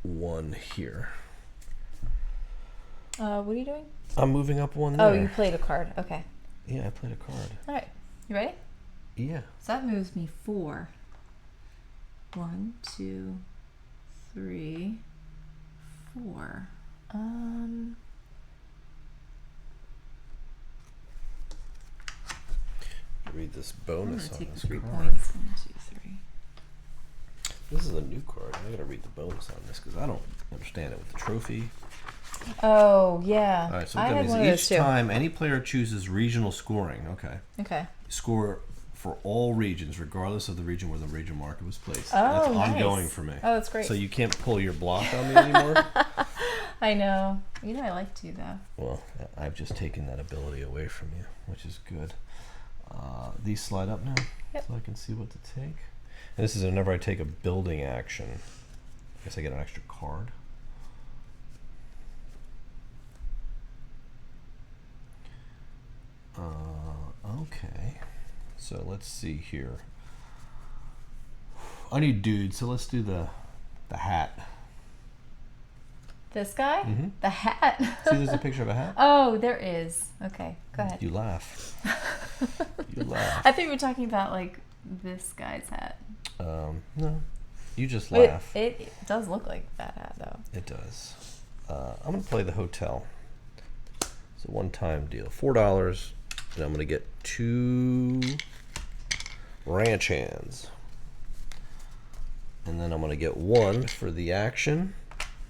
1 here. What are you doing? I'm moving up 1 there. Oh, you played a card. Okay. Yeah, I played a card. All right. You ready? Yeah. So that moves me 4. 1, 2, 3, 4. Read this bonus on take this 3 card. points. 1, 2, 3. This is a new card. I gotta read the bonus on this because I don't understand it with the trophy. Oh, yeah. All right, so I what that had means one of each those too. time any player chooses regional scoring. Okay. Okay. Score for all regions, regardless of the region where the region marker was placed. Oh, That's nice. ongoing for me. Oh, that's great. So you can't pull your block on me anymore? I know. You know I like to, though. Well, I've just taken that ability away from you, which is good. These slide up now, Yep. so I can see what to take. And this is whenever I take a building action. I guess I get an extra card. Okay. So let's see here. I need dude, so let's do the hat. This guy? Mm-hmm. The hat? See, there's a picture of a hat. Oh, there is. Okay, go ahead. You laugh. You laugh. I thought you were talking about, like, this guy's hat. No. You just laugh. It does look like that hat, though. It does. I'm going to play the hotel. It's a one-time deal. $4, and I'm going to get 2 ranch hands. And then I'm going to get 1 for the action,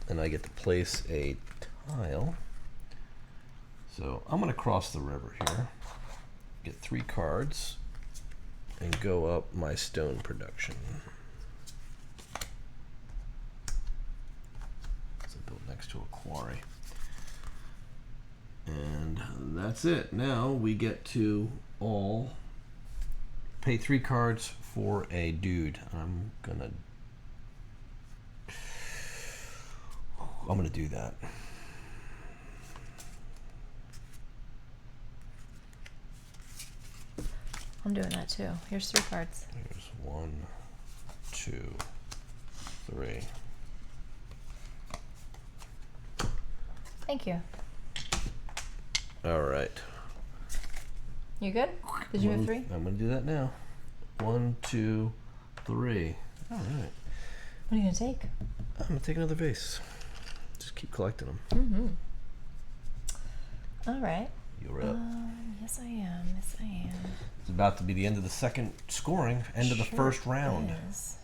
and I get to place a tile. So I'm going to cross the river here, get 3 cards, and go up my stone production. So built next to a quarry. And that's it. Now we get to all pay 3 cards for a dude. I'm gonna do that. I'm doing that, too. Here's 3 cards. Here's 1, 2, 3. Thank you. All right. You good? Did you move 3? I'm gonna do that now. 1, 2, 3. All right. What are you going to take? I'm gonna take another vase. Just keep collecting them. Mm-hmm. All right. You're up. Yes, I am. Yes, I am. It's about to be the end of the second scoring, end of the first round. Is.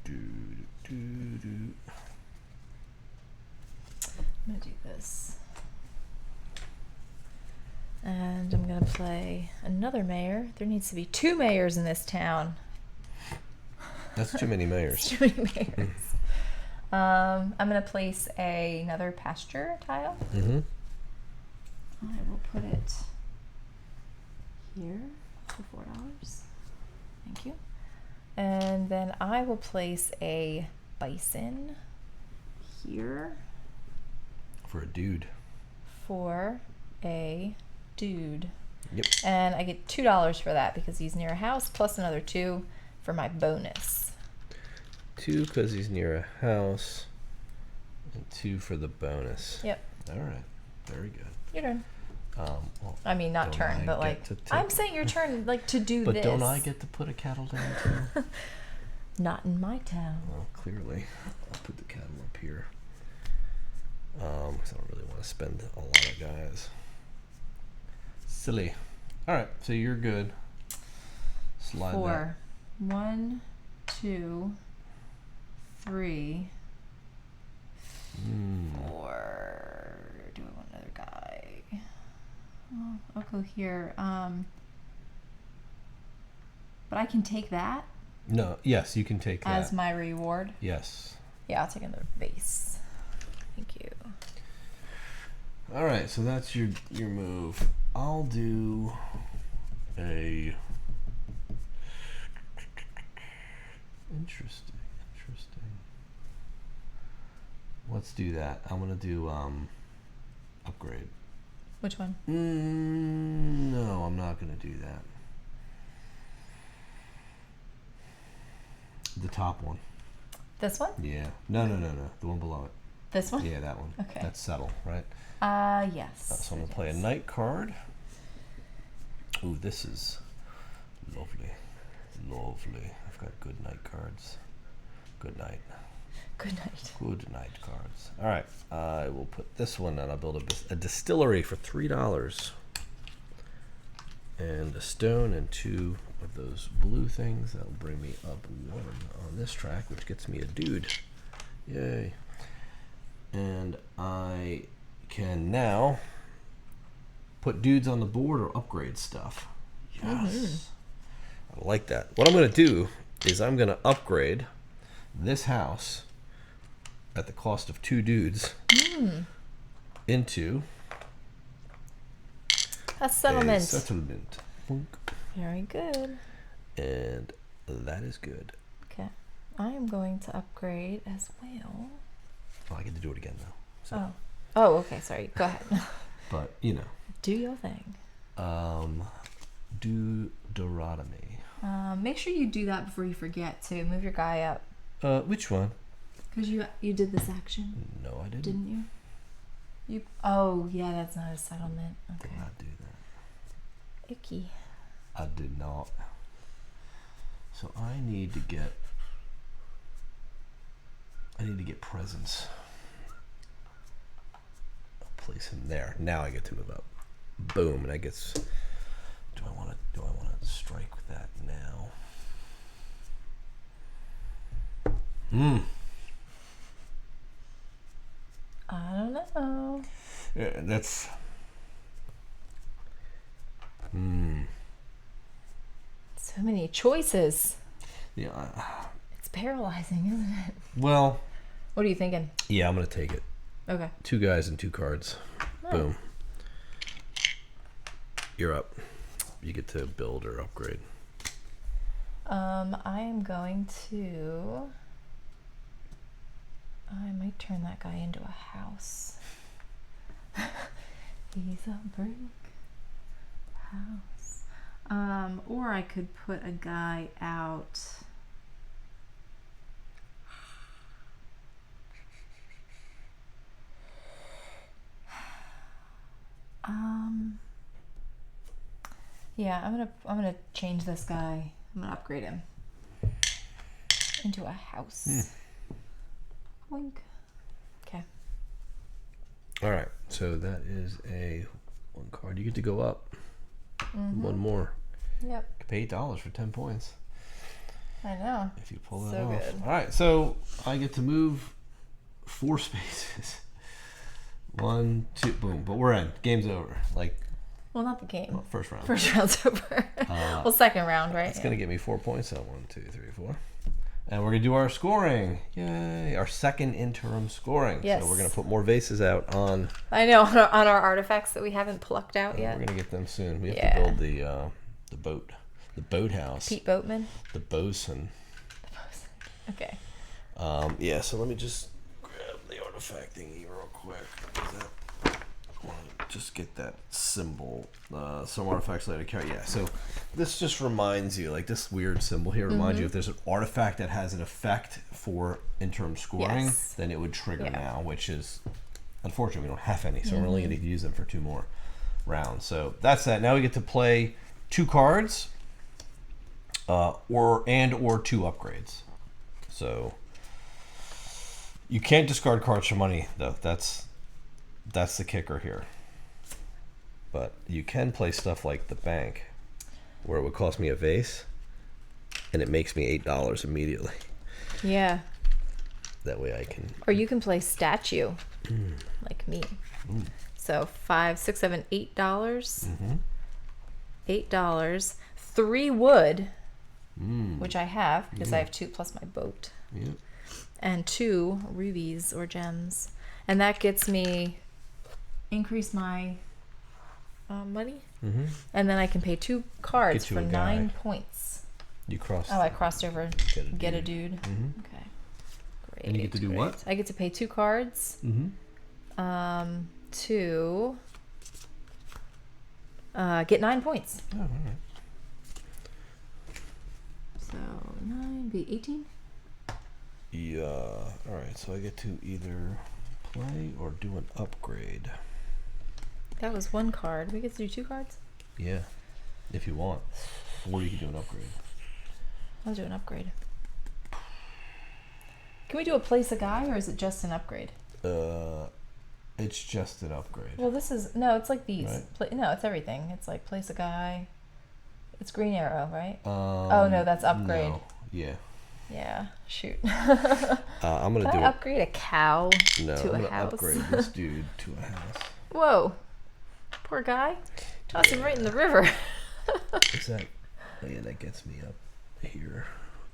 Do. I'm going to do this. And I'm going to play another mayor. There needs to be 2 mayors in this town. That's too many mayors. Too many mayors. I'm going to place another pasture tile. Mm-hmm. I will put it here for $4. Thank you. And then I will place a bison here For a dude. for a dude. Yep. And I get $2 for that because he's near a house, plus another 2 for my bonus. 2 because he's near a house, and 2 for the bonus. Yep. All right. Very good. Your turn. Well, I mean, not don't turn, I but get like, to take- I'm saying your turn, like, to do But this. don't I get to put a cattle down too? Not in my town. Well, clearly. I'll put the cattle up here. Because I don't really want to spend a lot of guys. Silly. All right, so you're good. Slide 4. 1, 2, 3, that. 4. Do I want another guy? Oh, I'll go here. But I can take that No, yes, you can take that. as my reward. Yes. Yeah, I'll take another base. Thank you. All right, so that's your move. I'll do a interesting. Let's do that. I'm gonna do upgrade. Which one? No, I'm not gonna do that. The top one. This one? Yeah. No. The one below it. This one? Yeah, that one. Okay. That's settle, right? Yes. So I'm gonna play a night card. Ooh, this is lovely. Lovely. I've got good night cards. Good night. Good night. Good night cards. All right. I will put this one and I'll build a distillery for $3. And a stone and 2 of those blue things. That'll bring me up 1 on this track, which gets me a dude. Yay. And I can now put dudes on the board or upgrade stuff. Yes. I like that. What I'm going to do is I'm going to upgrade this house at the cost of 2 dudes into a settlement. A settlement. Very good. And that is good. Okay. I am going to upgrade as well. Oh, I get to do it again now. So. Oh, okay. Sorry. Go ahead. But, you know. Do your thing. Deuteronomy. Make sure you do that before you forget to move your guy up. Which one? Because you did this action. No, I didn't. Didn't you? Oh, yeah, that's not a settlement. Okay. Did not do that. Icky. I did not. So I need to get presents. I'll place him there. Now I get to move up. Boom, and I gets. Do I want to strike with that now? I don't know. Yeah, that's. So many choices. Yeah. It's paralyzing, isn't it? Well. What are you thinking? Yeah, I'm gonna take it. Okay. 2 guys and 2 cards. Oh. Boom. You're up. You get to build or upgrade. I am going to. I might turn that guy into a house. He's a brick house. Or I could put a guy out. Yeah, I'm gonna change this guy. I'm gonna upgrade him into a house. Boink. Okay. All right, so that is a 1 card. You get to go up. 1 more. Yep. You pay $8 for 10 points. I know. If you pull that So off. good. All right, so I get to move 4 spaces. 1, 2, boom. But we're in. Game's over. Well, not the game. Well, first round. First round's over. Well, second round, right? It's gonna get me 4 points. So 1, 2, 3, 4. And we're gonna do our scoring. Yay! Our second interim scoring. Yes. So we're gonna put more vases out on. I know, on our artifacts that we haven't plucked out yet. We're gonna get them soon. We have to build the boathouse. Pete Boatman. The bosun. Okay. Yeah. So let me just grab the artifact thingy real quick. I want to just get that symbol. Some artifacts later carry. Yeah. So this just reminds you, this weird symbol here reminds you if there's an artifact that has an effect for interim scoring, Yes. then it would trigger now, which is unfortunately we don't have any, so we're only going to use them for 2 more rounds. So that's that. Now we get to play 2 cards, or 2 upgrades. So you can't discard cards for money, though. That's the kicker here. But you can play stuff like the bank, where it would cost me a vase, and it makes me $8 immediately. Yeah. That way I can. Or you can play statue, like me. So $5, $6, $7, $8. $8. 3 wood, which I have because I have 2 plus my boat. Yep. And 2 rubies or gems, and that gets me increase my money, and then I can pay 2 cards for 9 points. You crossed. Oh, I crossed over. Get a dude. Okay, great. And you get to do what? I get to pay 2 cards. To get 9 points. Oh, all right. So 9 be 18. Yeah. All right. So I get to either play or do an upgrade. That was one card. We get to do 2 cards? Yeah, if you want. Or you can do an upgrade. I'll do an upgrade. Can we do a place a guy, or is it just an upgrade? It's just an upgrade. Well, this is... No, it's like these. Right? No, it's everything. It's like place a guy. It's green arrow, right? Oh, no, that's upgrade. No. Yeah. Yeah, shoot. I'm going to do I upgrade a cow No, to I'm a house? upgrade this dude to a house. Whoa. Poor guy. Toss him right in the river. Is that... Oh, yeah, that gets me up here.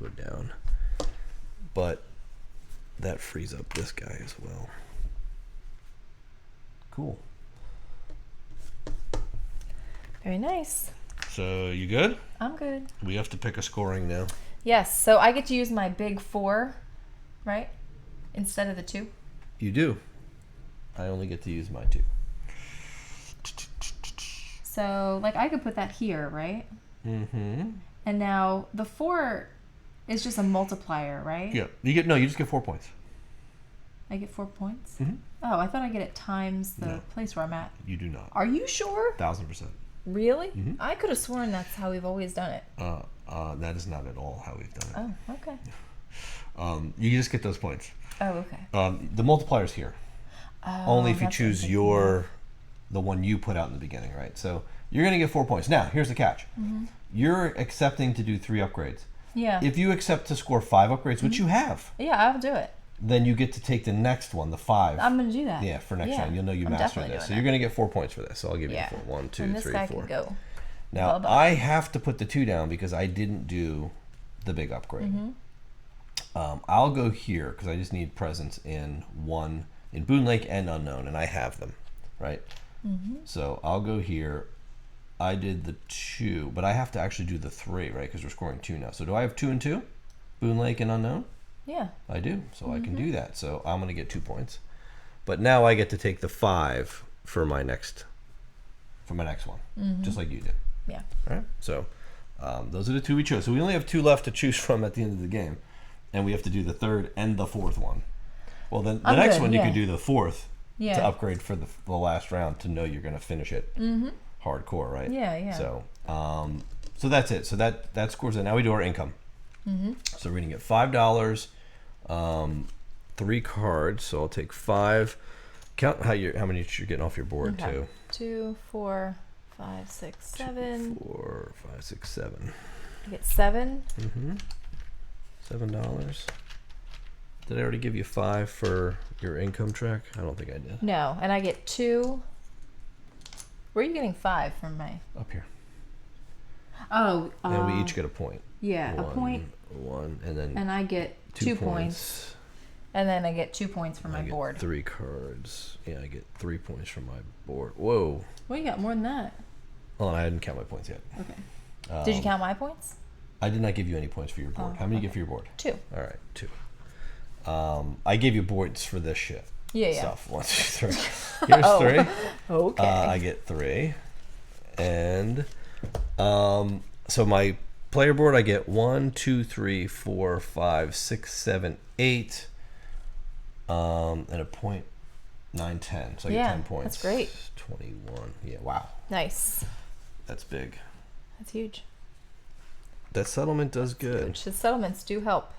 Go down. But that frees up this guy as well. Cool. Very nice. So, you good? I'm good. We have to pick a scoring now. Yes, so I get to use my big 4, right? Instead of the 2. You do. I only get to use my 2. So, like, I could put that here, right? Mm-hmm. And now the 4 is just a multiplier, right? Yeah. You just get 4 points. I get 4 points? Mm-hmm. Oh, I thought I get it times the No. place where I'm at. You do not. Are you sure? 1000%. Really? Mm-hmm. I could have sworn that's how we've always done it. That is not at all how we've done Oh, okay. it. You just get those points. Oh, okay. The multiplyer's here. Oh, Only if you that's choose interesting. the one you put out in the beginning, right? So you're going to get 4 points. Now, here's the catch. Mm-hmm. You're accepting to do 3 upgrades. Yeah. If you accept to score 5 upgrades, which you have, Yeah, I'll do it. then you get to take the next one, the 5. I'm going to do that. Yeah, for next Yeah, round. You'll know you I'm mastered definitely this. So doing you're going to get 4 points for this. So I'll give you Yeah. 4. 1, 2, And this 3, guy 4. can go. Now, Well done. I have to put the 2 down because I didn't do the big upgrade. Mm-hmm. I'll go here because I just need presence in Boonlake and Unknown, and I have them, right? Mm-hmm. So I'll go here. I did the 2, but I have to actually do the 3, right? Because we're scoring 2 now. So do I have 2 and 2? Boonlake and Unknown? Yeah. I do. So I can do that. So I'm going to get 2 points. But now I get to take the 5 for my next one, just like you did. Yeah. All right. So those are the 2 we chose. So we only have 2 left to choose from at the end of the game, and we have to do the 3rd and the 4th one. Well, then the I'm next good, one you yeah. can do the 4th Yeah. to upgrade for the last round to know you're going to finish it hardcore, right? Yeah, yeah. So so that's it. So that scores it. Now we do our income. So we're going to get $5, 3 cards. So I'll take 5. Count how many you're getting off your board Okay. too. 2, 4, 5, 6, 7. 4, 5, 6, 7. I get 7. $7. Did I already give you 5 for your income track? I don't think I did. No, and I get 2. Where are you getting 5 from my? Up here. Oh, And we each get a point. yeah, a point, 1, and then and I get 2 points, and then I get 2 points for my I get board. 3 cards. Yeah, I get 3 points from my board. Whoa. Well, you got more than that. Oh, I didn't count my points yet. Okay. Did you count my points? I did not give you any points for your board. Oh, How many you okay. get for your board? 2. All right, 2. I gave you points for this shit. Yeah, yeah. Stuff. 1, 2, 3. Here's 3. Okay. I get 3. And so my player board, I get 1, 2, 3, 4, 5, 6, 7, 8, and a point 9, 10. So I get 10 points. That's great. 21. Yeah, wow. Nice. That's big. That's huge. That settlement does good. Which the settlements do help.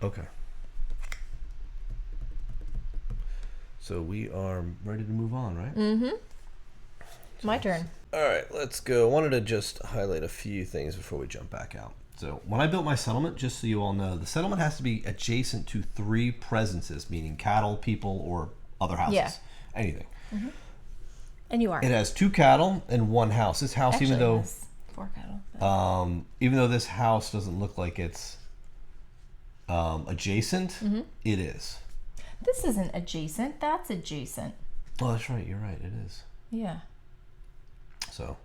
Okay. So we are ready to move on, right? Mm-hmm. My turn. All right, let's go. I wanted to just highlight a few things before we jump back out. So when I built my settlement, just so you all know, the settlement has to be adjacent to 3 presences, meaning cattle, people, or other houses. Yeah. Anything. And you are. It has 2 cattle and 1 house. This house, Actually, even though it has 4 cattle. this house doesn't look like it's adjacent, it is. This isn't adjacent. That's adjacent. Oh, that's right. You're right. It is. Yeah. So,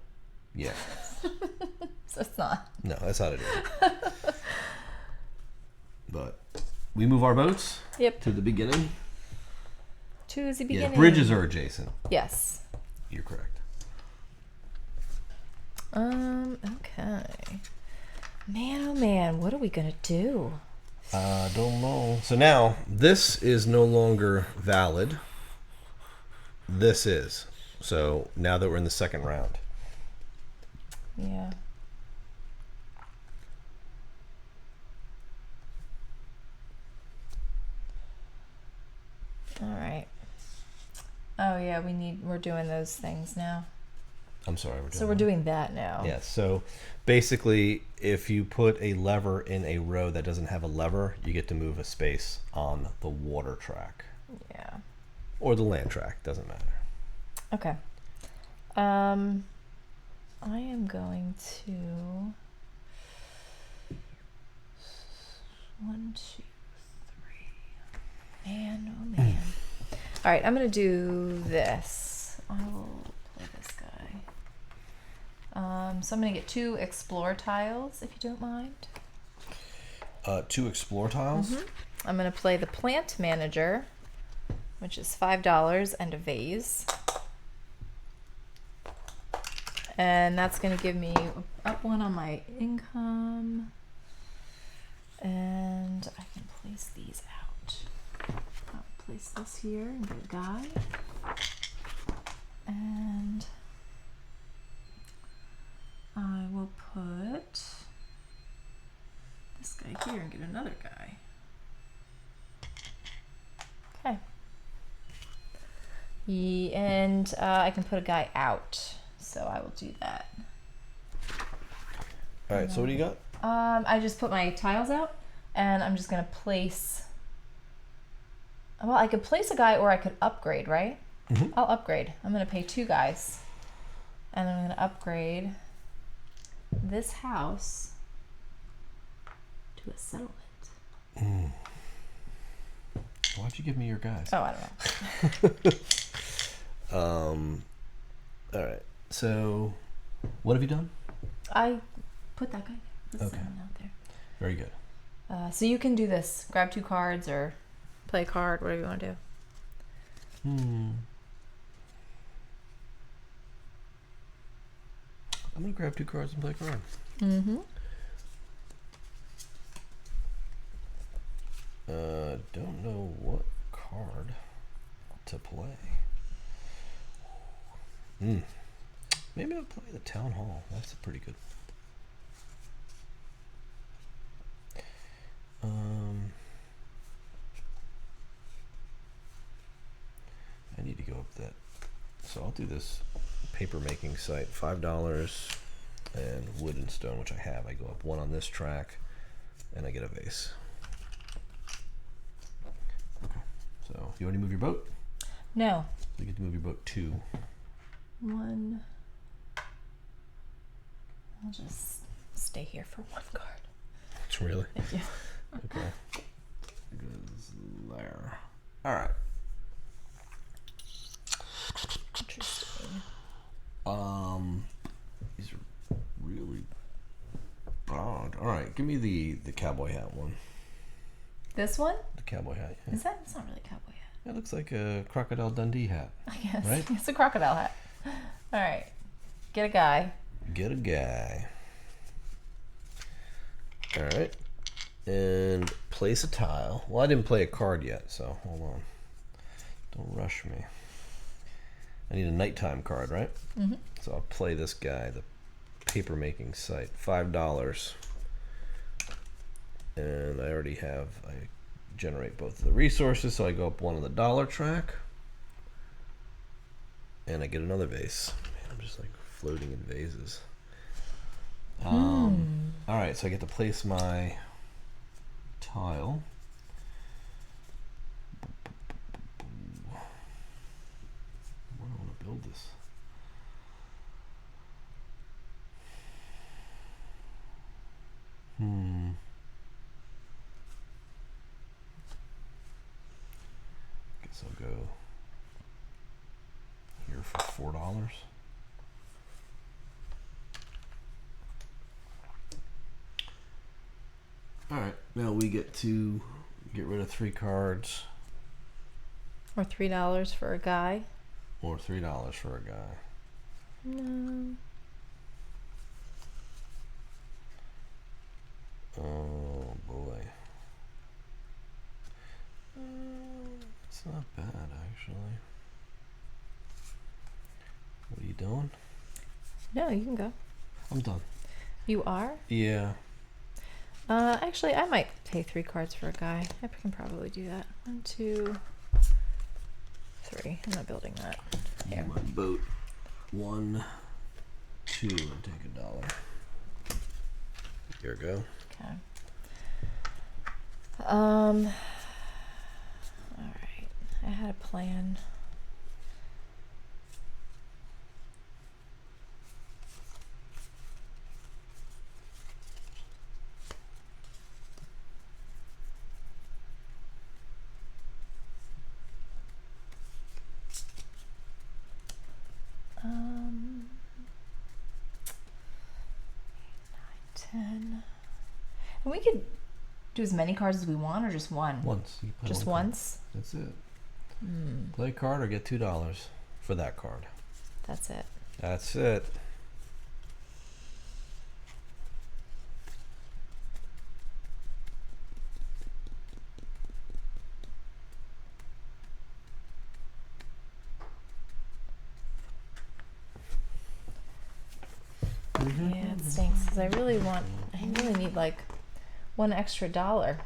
yeah. So it's not. No, that's how it is. But we move our boats Yep. to the beginning. To the beginning. Yeah, bridges are adjacent. Yes. You're correct. Okay. Man, oh man, what are we gonna do? I don't know. So now, this is no longer valid. This is. So now that we're in the second round. Yeah. All right. Oh yeah, we're doing those things now. I'm sorry. We're doing that now. Yeah, so basically, if you put a lever in a row that doesn't have a lever, you get to move a space on the water track. Yeah. Or the land track, doesn't matter. Okay. I am going to 1, 2, 3. Man, oh man. All right, I'm gonna do this. I will play this guy. So I'm gonna get 2 explore tiles, if you don't mind. 2 explore tiles. I'm gonna play the plant manager, which is $5 and a vase. And that's going to give me up 1 on my income. And I can place these out. I'll place this here and get a guy. And I will put this guy here and get another guy. Okay. And I can put a guy out. So I will do that. All right, so what do you got? I just put my tiles out, and I'm just going to place... Well, I could place a guy, or I could upgrade, right? I'll upgrade. I'm going to pay 2 guys. And I'm going to upgrade this house to a settlement. Why'd you give me your guys? Oh, I don't know. All right. So, what have you done? I put that guy there. Okay. Out there. Very good. So you can do this. Grab 2 cards or play a card, whatever you want to do. I'm going to grab 2 cards and play a card. Don't know what card to play. Maybe I'll play the Town Hall. That's pretty good. I need to go up that. So I'll do this paper making site. $5 and wood and stone, which I have. I go up 1 on this track, and I get a vase. Okay. So you want to move your boat? No. You get to move your boat 2. 1. I'll just stay here for 1 card. Really? Thank you. Okay. It goes there. All right. Interesting. These are really odd. All right, give me the cowboy hat one. This one? The cowboy hat. Yeah. Is that? It's not really a cowboy hat. It looks like a Crocodile Dundee hat. I guess. Right? It's a crocodile hat. All right. Get a guy. Get a guy. All right. And place a tile. Well, I didn't play a card yet, so hold on. Don't rush me. I need a nighttime card, right? So I'll play this guy, the paper making site. $5. And I already have, I generate both of the resources, so I go up 1 on the dollar track. And I get another vase. Man, I'm just like floating in vases. All right, so I get to place my tile. Where do I want to build this? Guess I'll go here for $4. Alright, now we get to get rid of 3 cards. Or $3 for a guy. Or $3 for a guy. No. Oh boy. It's not bad actually. What are you doing? No, you can go. I'm done. You are? Yeah. Actually, I might pay 3 cards for a guy. I can probably do that. 1, 2, 3. I'm not building that. Here. My boat. 1, 2, and take $1. Here we go. Okay. All right. I had a plan. Um, 9, 10. And we could do as many cards as we want, or just one? Once. You play Just one card. once? That's it. Play a card or get $2 for that card. That's it. That's it. Yeah, it stinks because I really need like $1 extra to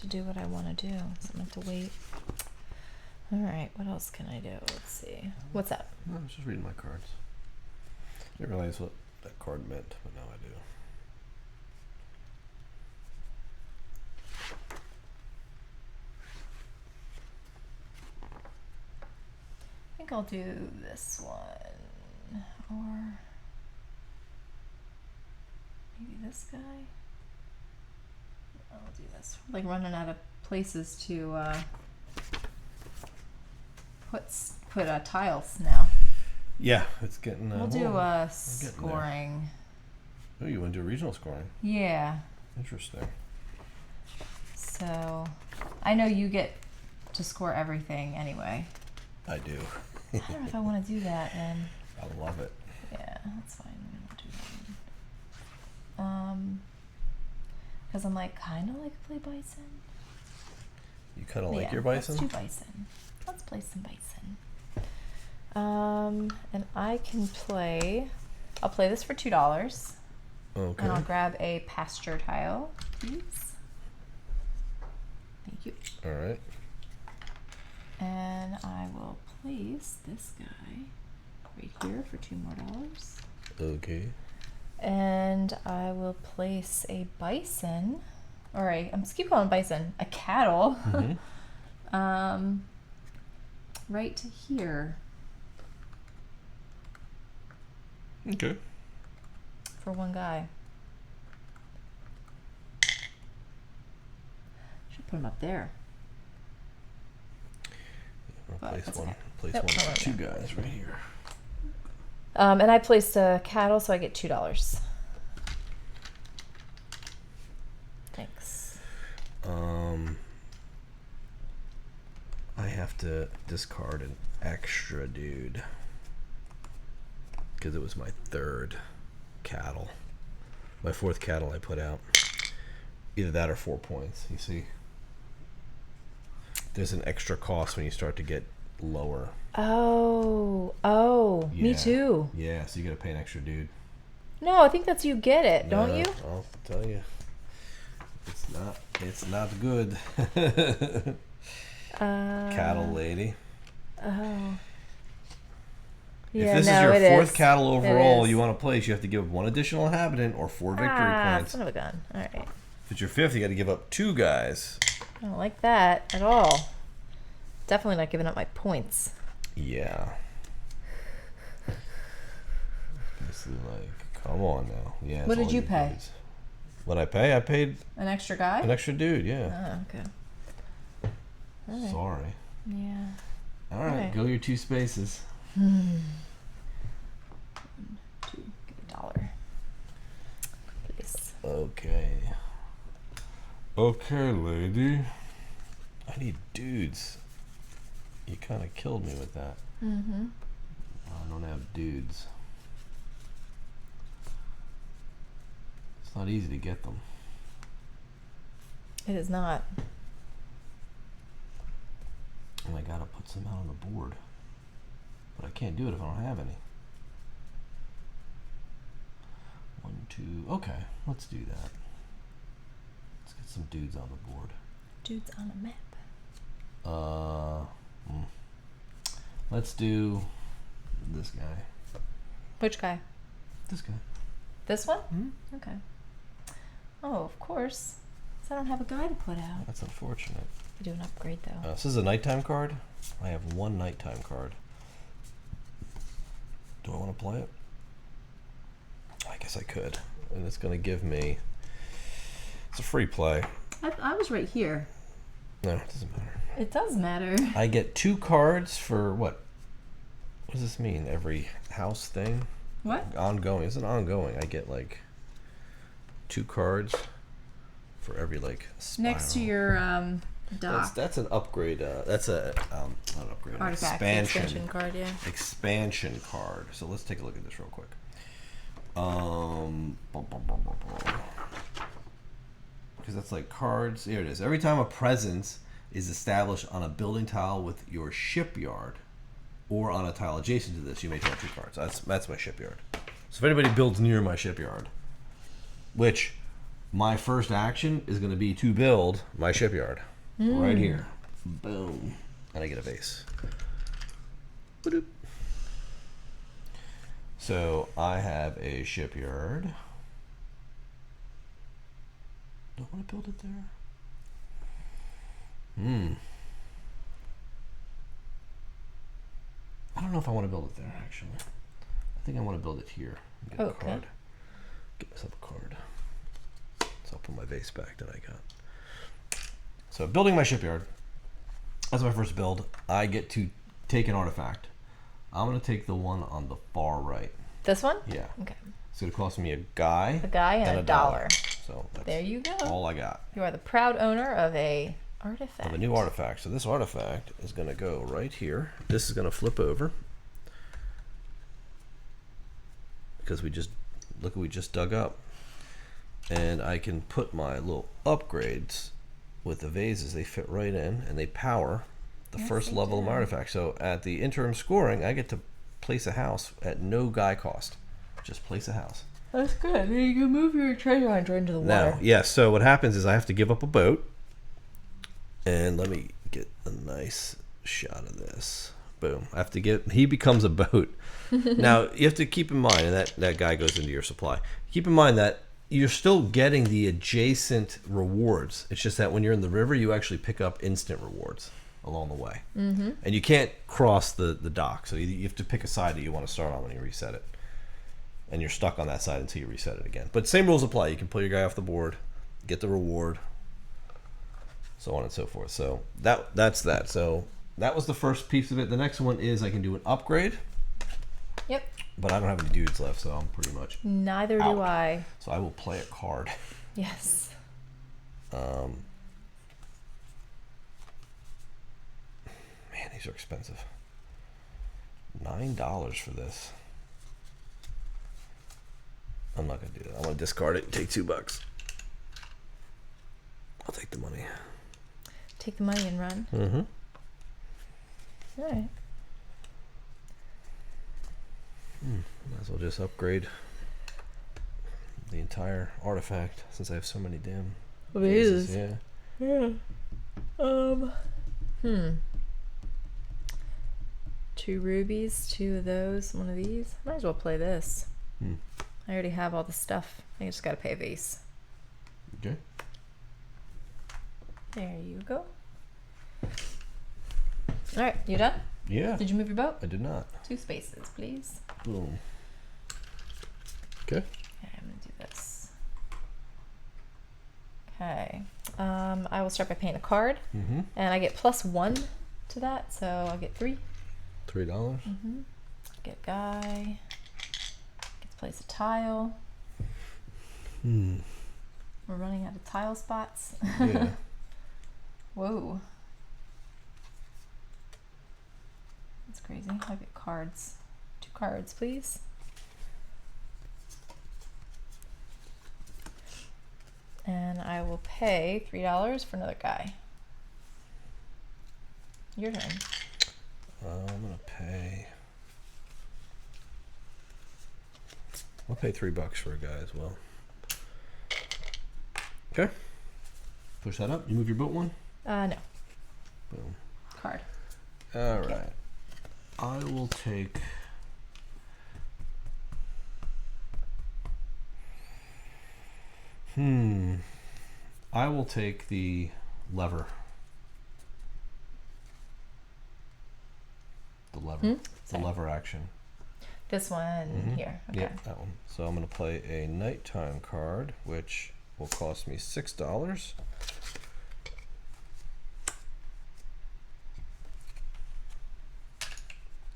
do what I want to do. So I'm going to have to wait. All right, what else can I do? Let's see. What's up? No, I was just reading my cards. I didn't realize what that card meant, but now I do. I think I'll do this one, or maybe this guy. I'll do this. I'm like running out of places to put tiles now. Yeah, it's getting. We'll do scoring. Oh, you want to do regional scoring? Yeah. Interesting. So, I know you get to score everything anyway. I do. I don't know if I want to do that then. I love it. Yeah, that's fine. We don't do that one. Because I'm like, kind of like play bison. You kind of like your bison? Let's do bison. Let's play some bison. And I can play. I'll play this for $2. Okay. And I'll grab a pasture tile, please. Thank you. All right. And I will place this guy right here for $2 more. Okay. And I will place a bison, or I'm just keep calling bison, a cattle, right here. Okay. For one guy. Should put him up there. Place that's one. okay. Place Nope, one no, for no, 2 no. guys right here. And I placed a cattle, so I get $2. Thanks. I have to discard an extra dude because it was my 3rd cattle. My 4th cattle I put out. Either that or 4 points. You see, there's an extra cost when you start to get lower. Oh, Yeah. me too. Yeah, so you got to pay an extra dude. No, I think that's you get it, don't you? I'll tell you, it's not good. Cattle lady. Oh. If Yeah, this no, is your it 4th is. cattle It overall is. you want to place, you have to give up 1 additional inhabitant or 4 victory points. Son of a gun. All right. If it's your 5th, you got to give up 2 guys. I don't like that at all. Definitely not giving up my points. Yeah. This is like, come on now. Yeah. What did you pay? What I pay? I paid An extra guy? an extra dude. Yeah. Oh, okay. All right. Sorry. Yeah. All right, Okay. go your 2 spaces. 1, 2, get $1. Please. Okay. Okay, lady. I need dudes. You kind of killed me with that. Mm-hmm. I don't have dudes. It's not easy to get them. It is not. And I gotta put some out on the board. But I can't do it if I don't have any. 1, 2, okay, let's do that. Let's get some dudes on the board. Dudes on a map. Let's do this guy. Which guy? This guy. This one? Mm-hmm. Okay. Oh, of course. 'Cause I don't have a guy to put out. That's unfortunate. You do an upgrade though. This is a nighttime card. I have 1 nighttime card. Do I want to play it? I guess I could. And it's going to give me... It's a free play. I was right here. No, it doesn't matter. It does matter. I get 2 cards for what? What does this mean? every house thing? What? Ongoing. It's an ongoing. I get like 2 cards for every like spiral. Next to your dock. That's an upgrade. That's a not an upgrade. Artifact expansion card, yeah. Expansion card. So let's take a look at this real quick. Because that's like cards. Here it is. Every time a presence is established on a building tile with your shipyard, or on a tile adjacent to this, you may draw 2 cards. That's my shipyard. So if anybody builds near my shipyard, which my first action is going to be to build my shipyard right here. Boom. And I get a vase. Ba-doop. So I have a shipyard. Don't want to build it there. I don't know if I want to build it there, actually. I think I want to build it here. Get a card. Get myself a card. So I'll put my vase back that I got. So building my shipyard. That's my first build. I get to take an artifact. I'm going to take the one on the far right. This one? Yeah. Okay. It's going to cost me a guy. A guy and a dollar. So that's there you go. all I got. You are the proud owner of a artifact. Of a new artifact. So this artifact is going to go right here. This is going to flip over. Because we just, look what we just dug up. And I can put my little upgrades with the vases. They fit right in and they power the first level of my artifact. So at the interim scoring, I get to place a house at no guy cost. Just place a house. That's good. You can move your treasure hunter into the water. Now, yes, so what happens is I have to give up a boat. And let me get a nice shot of this. Boom. I have to get, he becomes a boat. Now, you have to keep in mind, and that guy goes into your supply. Keep in mind that you're still getting the adjacent rewards. It's just that when you're in the river, you actually pick up instant rewards along the way. Mm-hmm. And you can't cross the dock. So you have to pick a side that you want to start on when you reset it. And you're stuck on that side until you reset it again. But same rules apply. You can pull your guy off the board, get the reward, so on and so forth. So that's that. So that was the first piece of it. The next one is I can do an upgrade. Yep. But I don't have any dudes left, so I'm pretty much Neither out. do I. So I will play a card. Yes. Man, these are expensive. $9 for this. I'm not gonna do that. I'm gonna discard it and take $2. I'll take the money. Take the money and run. Mm-hmm. All right. Might as well just upgrade the entire artifact since I have so many damn vases. Yeah. Yeah. 2 rubies, 2 of those, 1 of these. Might as well play this. I already have all the stuff. I just gotta pay a vase. Okay. There you go. All right, you done? Yeah. Did you move your boat? I did not. 2 spaces, please. Boom. Okay. Okay, I'm gonna do this. Okay. I will start by paying a card, and I get +1 to that, so I'll get 3. $3. Get a guy. Get to place a tile. We're running out of tile spots. Yeah. Whoa. That's crazy. I'll get cards. 2 cards, please. And I will pay $3 for another guy. Your turn. I'm gonna pay. I'll pay $3 for a guy as well. Okay. Push that up. You move your boat one. No. Boom. Card. All right. I will take. I will take the lever. The lever. The lever action. This one here. Okay. Yep, that one. So I'm going to play a nighttime card, which will cost me $6.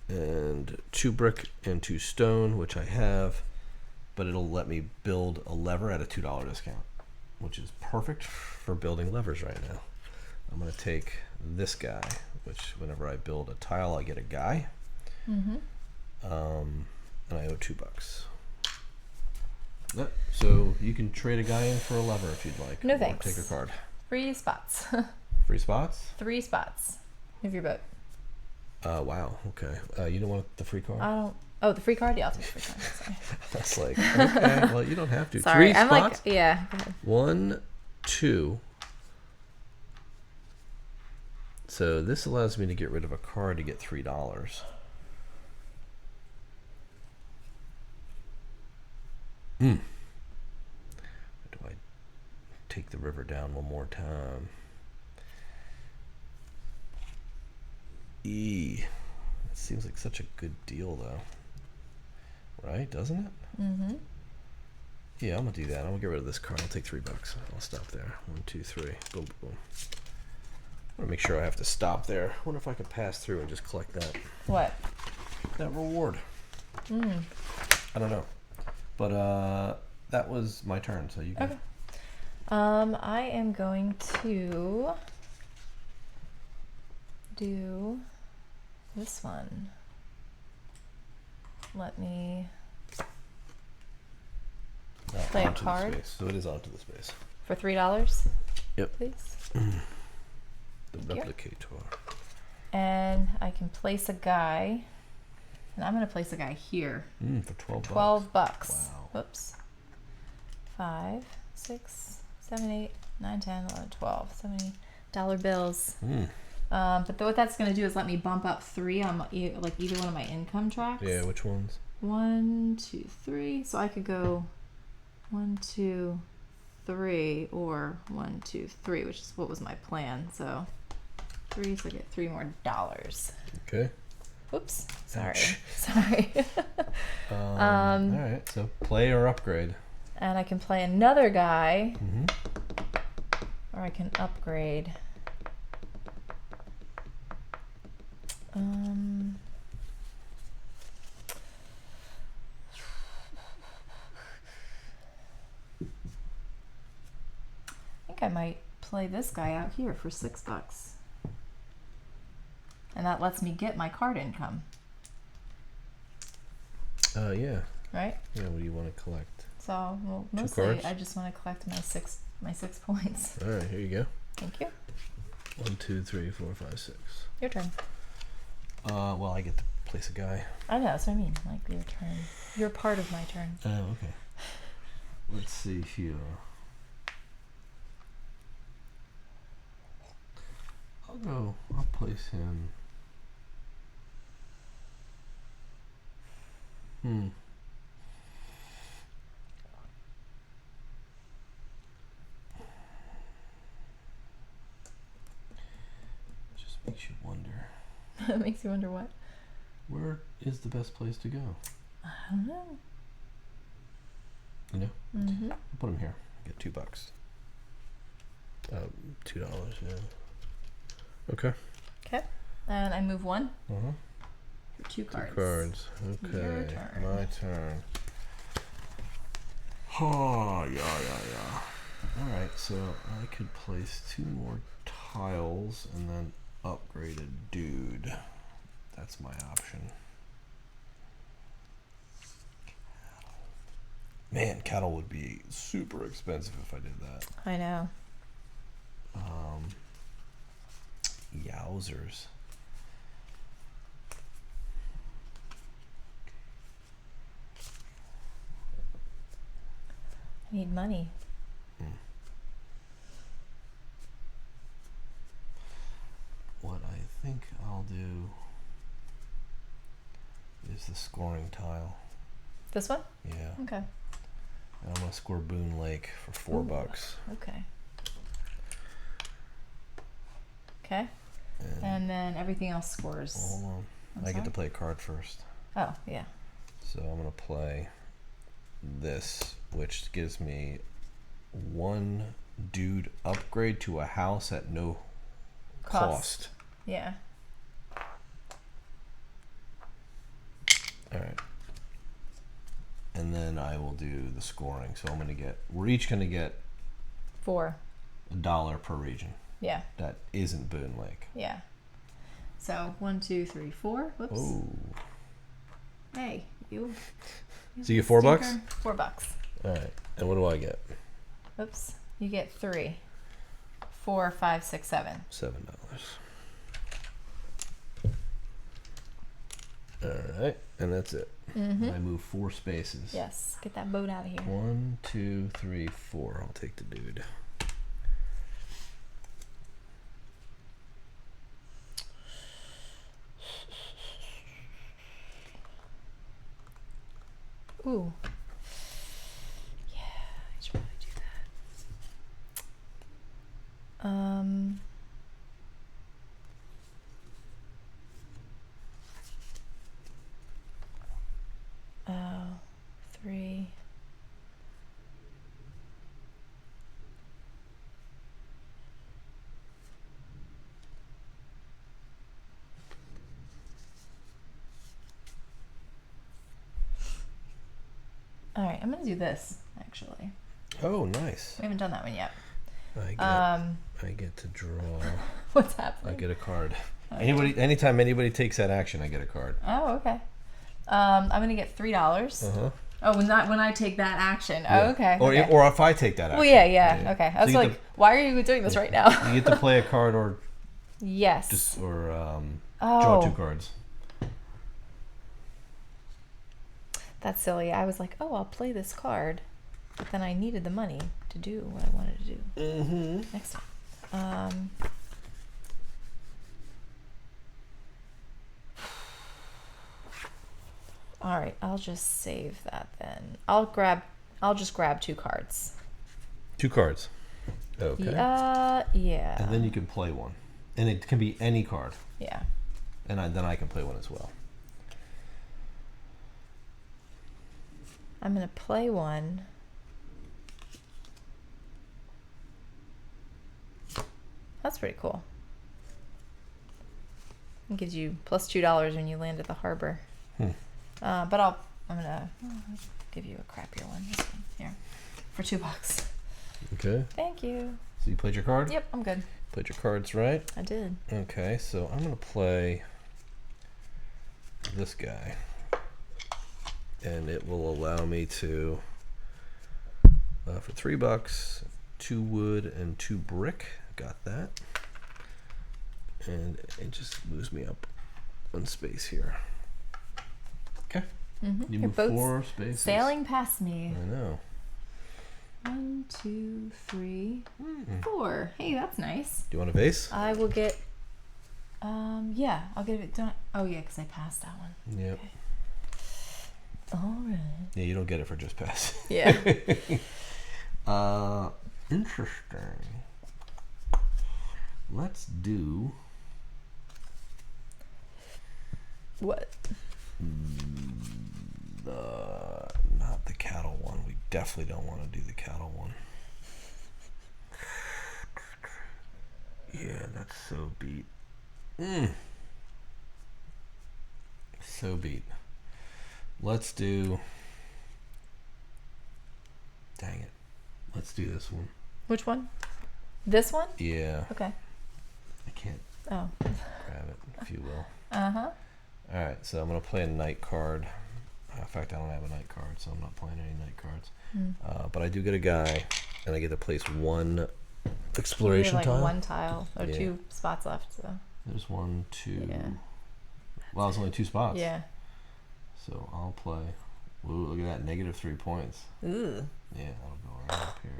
And 2 brick and 2 stone, which I have, but it'll let me build a lever at a $2 discount, which is perfect for building levers right now. I'm going to take this guy, which whenever I build a tile, I get a guy. And I owe $2. So you can trade a guy in for a lever if you'd like. No or thanks. Take a card. 3 spots. Free spots? 3 spots. Move your boat. Wow. Okay. You don't want the free card? I don't. Oh, the free card? Yeah, I'll take the free card. Sorry. That's like, okay. Well, you don't have to. Sorry. 3 I'm spots? like, yeah. Go ahead. 1, 2. So this allows me to get rid of a card to get $3. Do I take the river down one more time? It seems like such a good deal though. Right? Doesn't it? Yeah, I'm gonna do that. I'm gonna get rid of this card. I'll take $3. I'll stop there. 1, 2, 3. Boom, boom. I wanna make sure I have to stop there. I wonder if I can pass through and just collect that. What? That reward. I don't know. But that was my turn, so you can. Okay. I am going to do this one. Let me play a onto the card. space. So it is onto the space. For $3. Yep. Please. The Thank you. replicator. And I can place a guy. And I'm going to place a guy here. For $12. $12. Wow. Whoops. 5, 6, 7, 8, 9, 10, 11, 12. So many dollar bills. But what that's going to do is let me bump up 3 on like either one of my income tracks. Yeah, which ones? 1, 2, 3. So I could go 1, 2, 3, or 1, 2, 3, which is what was my plan. So 3, so I get $3 more. Okay. Oops. Sorry. Ouch. Sorry. All right. So play or upgrade. And I can play another guy, or I can upgrade. I think I might play this guy out here for $6. And that lets me get my card income. Yeah. Right? Yeah, what do you want to collect? So, well, 2 mostly cards? I just want to collect my six points. All right, here you go. Thank you. 1, 2, 3, 4, 5, 6. Your turn. Well, I get to place a guy. I know, that's what I mean. Like your turn. You're part of my turn. Oh, okay. Let's see here. I'll place him. Just makes you wonder. It makes you wonder what? Where is the best place to go? I don't know. You know? I'll put him here. Get $2. $2, yeah. Okay. Okay. And I move 1 Uh-huh. for 2 cards. 2 cards. Okay. Your turn. My turn. Oh, yeah. Alright, so I could place 2 more tiles and then upgrade a dude. That's my option. Man, cattle would be super expensive if I did that. I know. Yowzers. I need money. What I think I'll do is the scoring tile. This one? Yeah. Okay. And I'm gonna score Boonlake for $4. Okay. Okay. And then everything else scores. Hold on. I get to play a card first. Oh, yeah. So I'm gonna play this, which gives me 1 dude upgrade to a house at no cost. Yeah. All right. And then I will do the scoring. So we're each gonna get 4. $1 per region. Yeah. That isn't Boonlake. Yeah. So 1, 2, 3, 4. Whoops. Oh. Hey, you. So you get $4? $4. All right. And what do I get? Oops. You get 3. 4, 5, 6, 7. $7. All right. And that's it. Mm-hmm. I move 4 spaces. Yes. Get that boat out of here. 1, 2, 3, 4. I'll take the dude. Ooh. Yeah, I should probably do that. Oh, 3. All right, I'm gonna do this actually. Oh, nice. We haven't done that one yet. I get to draw. What's happening? I get a card. Okay. Anytime anybody takes that action, I get a card. Oh, okay. I'm gonna get $3. Uh-huh. Oh, not when I take that action. Yeah. Oh, okay. Or, okay. or if I take that action. Well, yeah. Okay. I was So you like, get why are you doing this right now? You get to play a card or Yes. draw 2 cards. That's silly. I was like, oh, I'll play this card, but then I needed the money to do what I wanted to do. Mm-hmm. Next time. All right, I'll just save that then. I'll just grab 2 cards. 2 cards. Okay. Yeah. And then you can play one, and it can be any card. Yeah. And then I can play one as well. I'm gonna play one. That's pretty cool. It gives you plus $2 when you land at the harbor. But I'm gonna give you a crappier one. This one here for $2. Okay. Thank you. So you played your card? Yep, I'm good. Played your cards, right? I did. Okay, so I'm gonna play this guy, and it will allow me to, for $3, 2 wood and 2 brick. Got that, and it just moves me up 1 space here. Okay. Mm-hmm. You Your move boat's 4 spaces. sailing past me. I know. 1, 2, 3, 4. Hey, that's nice. Do you want a vase? I will get. Yeah, I'll get it done. Oh yeah, because I passed that one. Yep. Okay. All right. Yeah, you don't get it for just pass. Yeah. Interesting. Let's do What? not the cattle one. We definitely don't want to do the cattle one. Yeah, that's so beat. So beat. Let's do. Dang it. Let's do this one. Which one? This one? Yeah. Okay. I can't Oh. grab it, if you will. Uh huh. Alright, so I'm going to play a night card. In fact, I don't have a night card, so I'm not playing any night cards. But I do get a guy, and I get to place one exploration like tile. one tile or 2 spots left. So there's 1, 2. Yeah. Well, it's only 2 spots. Yeah. So I'll play. Ooh, look at that, -3 points. Ooh. Yeah, that'll go right up here.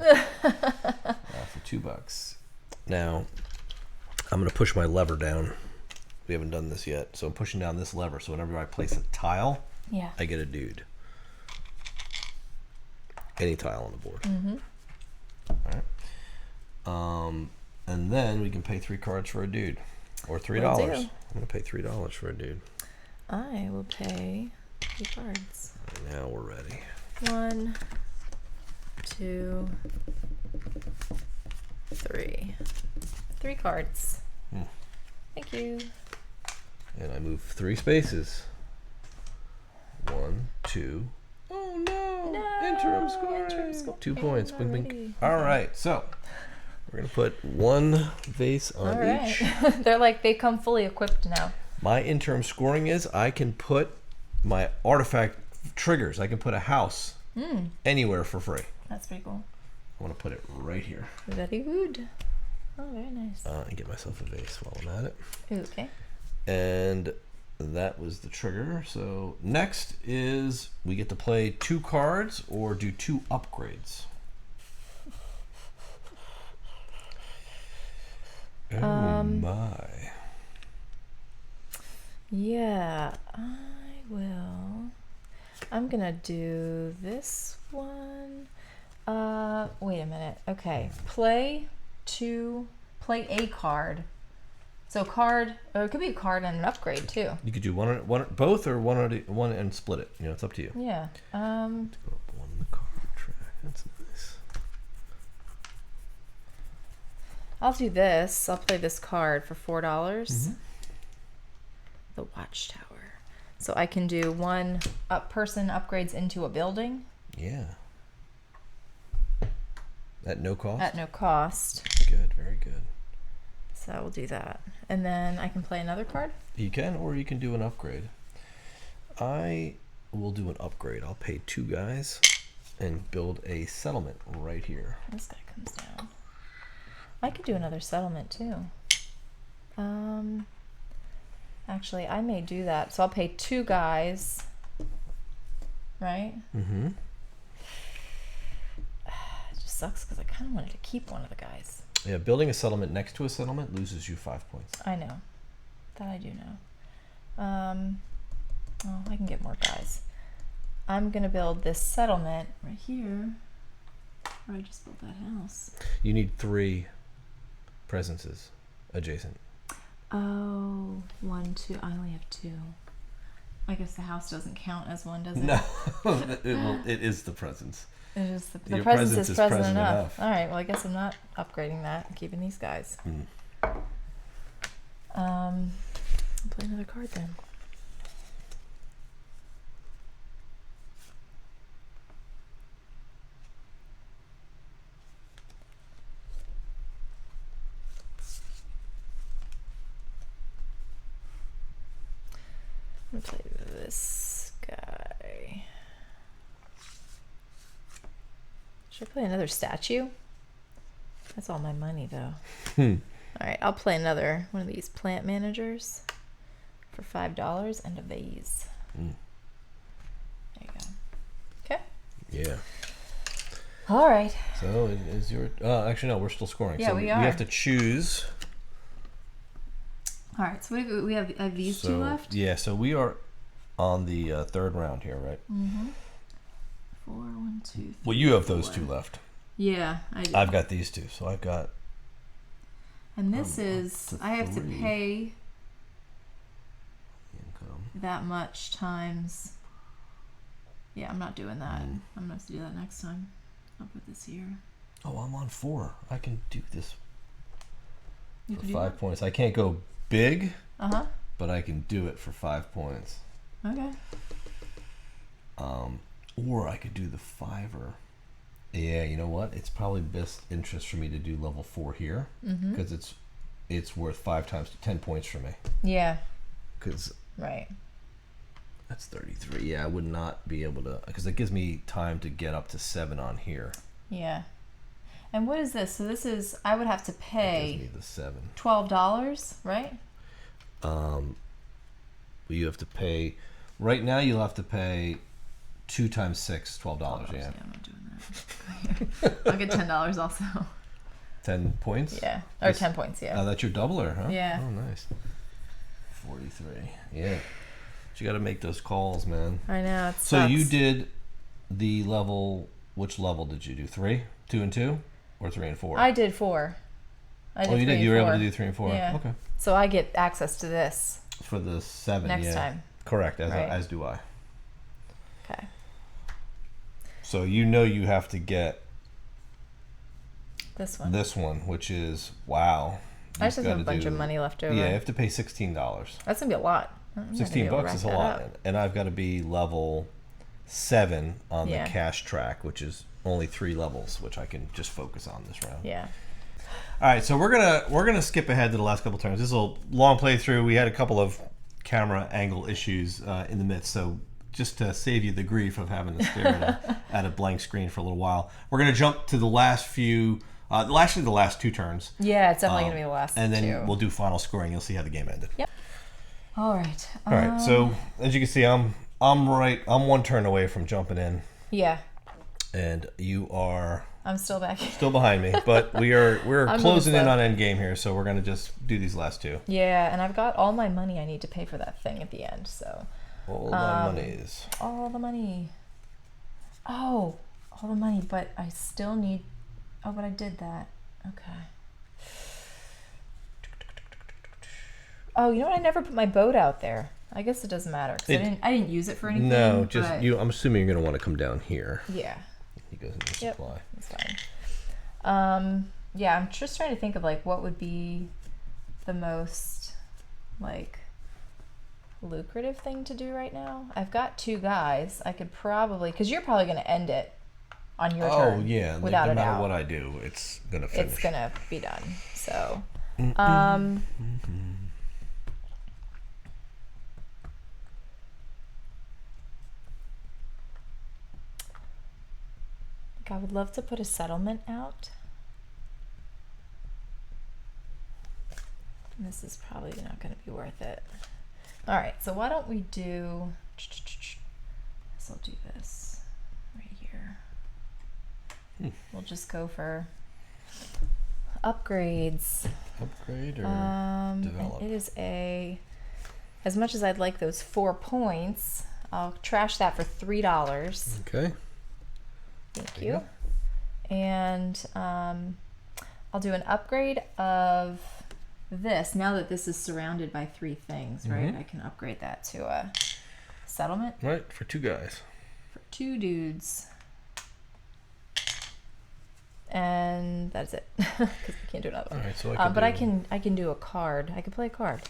For $2. Now, I'm going to push my lever down. We haven't done this yet, so I'm pushing down this lever. So whenever I place a tile, I get a dude. Any tile on the board. All right. And then we can pay 3 cards for a dude, or $3. I'm going to pay $3 for a dude. I will pay 3 cards. Now we're ready. 1, 2, 3. 3 cards. Thank you. And I move 3 spaces. 1, 2. Oh no! Interim score. 2 points. Bing, bing. All right, so we're gonna put 1 vase on each. They're like they come fully equipped now. My interim scoring is I can put my artifact triggers. I can put a house anywhere for free. That's pretty cool. I want to put it right here. Very good. Oh, very nice. And get myself a vase while I'm at it. Okay. And that was the trigger. So next is we get to play 2 cards or do 2 upgrades. Oh my. Yeah, I will. I'm gonna do this one. Wait a minute. Okay, play a card. So card, or it could be a card and an upgrade too. You could do both, or one and split it. It's up to you. Yeah. Go up 1 the card track. That's nice. I'll do this. I'll play this card for $4. The Watchtower. So I can do 1 person upgrades into a building. Yeah. At no cost? At no cost. Good, very good. So I will do that. And then I can play another card? You can, or you can do an upgrade. I will do an upgrade. I'll pay 2 guys and build a settlement right here. This guy comes down. I could do another settlement too. Actually, I may do that. So I'll pay 2 guys. Right? Mm-hmm. It just sucks because I kind of wanted to keep one of the guys. Yeah, building a settlement next to a settlement loses you 5 points. I know. That I do know. Oh, I can get more guys. I'm going to build this settlement right here. Where I just built that house. You need 3 presences adjacent. Oh, 1, 2. I only have 2. I guess the house doesn't count as one, does it? No, it is the presence. It is the presence is present enough. All right. Well, I guess I'm not upgrading that. I'm keeping these guys. I'll play another card then. I'm gonna play this guy. Should I play another statue? That's all my money though. Alright, I'll play another one of these plant managers for $5 and a vase. There you go. Okay. Yeah. Alright. So it is your actually no, we're still scoring. Yeah, so we are. We have to choose. Alright, so we have these 2 left? Yeah, so we are on the 3rd round here, right? 4, 1, 2, 3. Well, you have 4. those 2 left. Yeah, I do. I've got these 2, so I've got. And this is I have to pay income. that much times. Yeah, I'm not doing that. I'm gonna have to do that next time. I'll put this here. Oh, I'm on 4. I can do this You for can do 5 that? points. I can't go big, but I can do it for 5 points. Okay. Or I could do the 5er. Yeah, you know what? It's probably best interest for me to do level 4 here because it's worth 5 times 10 points for me. Yeah. Because right. That's 33. Yeah, I would not be able to, because it gives me time to get up to 7 on here. Yeah. And what is this? So this is, I would have to pay. That gives me the 7. $12, right? You have to pay. Right now, you'll have to pay 2 times 6, $12. Yeah. I'm not doing that. I'll get $10 also. 10 points. Yeah, or 10 points. Yeah. Oh, that's your doubler, huh? Yeah. Oh, nice. 43. Yeah. But you got to make those calls, man. I know. It So sucks. you did the level. Which level did you do? 3, 2, and 2, or 3 and 4? I did 4. I did you 3 did. and You were 4. able to do 3 and 4. Yeah. Okay. So I get access to this For the 7. next time. Correct. Right. As do I. Okay. So you have to get This one. this one, which is wow. I just have a bunch of money left over. Yeah, you have to pay $16. That's gonna be a lot. I'm not gonna be able to $16 rack is a that lot, up. and I've got to be level 7 on Yeah. the cash track, which is only 3 levels, which I can just focus on this round. Yeah. All right, so we're gonna skip ahead to the last couple turns. This is a long playthrough. We had a couple of camera angle issues in the midst, so just to save you the grief of having to stare at a blank screen for a little while, we're gonna jump to the last few. Actually, the last 2 turns. Yeah, it's definitely gonna be the last. And then 2. we'll do final scoring. You'll see how the game ended. Yep. All right. All right. So as you can see, I'm 1 turn away from jumping in, Yeah. and you are I'm still back. still behind me. But we're I'm closing in slow. on end game here, so we're gonna just do these last 2. Yeah, and I've got all my money I need to pay for that thing at the end. So All my monies. all the money. Oh, all the money, but I still need. Oh, but I did that. Okay. Oh, you know what? I never put my boat out there. I guess it doesn't matter because I didn't use it for anything. No, just but you. I'm assuming you're gonna want to come down here. Yeah, He goes into Yep. supply. that's fine. Yeah, I'm just trying to think of like what would be the most like lucrative thing to do right now. I've got 2 guys. I could probably because you're probably going to end it on your turn. Oh yeah, without no a matter doubt. what I do, it's gonna finish. It's gonna be done. So, I would love to put a settlement out. This is probably not going to be worth it. All right, so why don't we do? This will do this right here. We'll just go for upgrades. Upgrade or And develop. it is as much as I'd like those 4 points, I'll trash that for $3. Okay. Thank There you you. And I'll do an upgrade of this. Now that this is surrounded by 3 things, right? I can upgrade that to a settlement Right, for 2 guys. for 2 dudes. And that's it, because I can't do another one. All right, so But I can do a card. I can play a card.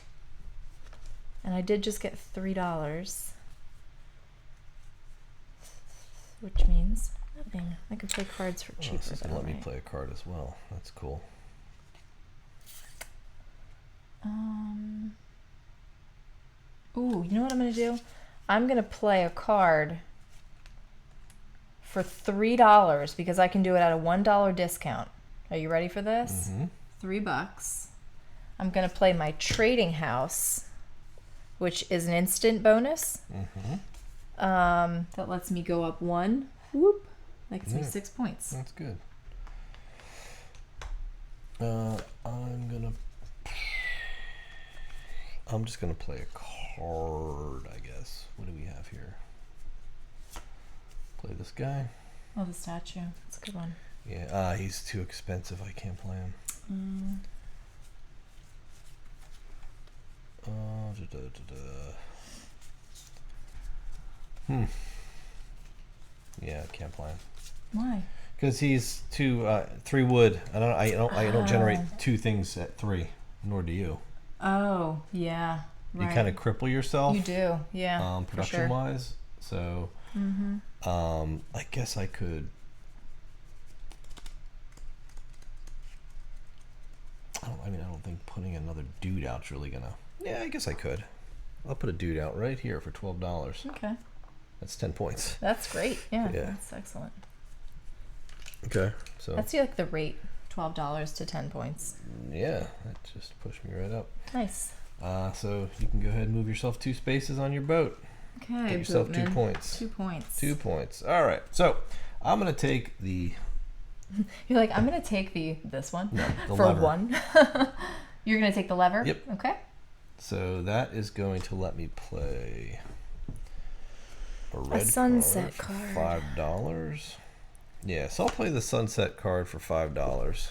And I did just get $3, which means nothing. I can play cards for cheaper. This is gonna though, let me right? play a card as well. That's cool. Ooh, you know what I'm gonna do? I'm gonna play a card for $3 because I can do it at a $1 discount. Are you ready for this? $3. I'm gonna play my trading house, which is an instant bonus. That lets me go up 1. Whoop. That gets me 6 points. That's good. I'm just gonna play a card, I guess. What do we have here? Play this guy. Oh, the statue. That's a good one. Yeah, he's too expensive. I can't play him. Yeah, I can't play him. Why? Because he's 3 wood. I don't generate 2 things at 3, nor do you. Oh, yeah. Right. You kind of cripple yourself. You do, yeah. Production for sure. wise. So I guess I could. I don't think putting another dude out's really gonna. Yeah, I guess I could. I'll put a dude out right here for $12. Okay. That's 10 points. That's great. Yeah, Yeah. that's excellent. Okay, so That's like the rate, $12 to 10 points. yeah, that just pushed me right up. Nice. So you can go ahead and move yourself 2 spaces on your boat. Okay, Get yourself boatman. 2 points. 2 points. 2 points. All right. So I'm gonna take the. You're like, I'm gonna take this one the for lever. 1. You're gonna take the lever. Yep. Okay. So that is going to let me play a red sunset card for card. $5. Yeah, so I'll play the sunset card for $5.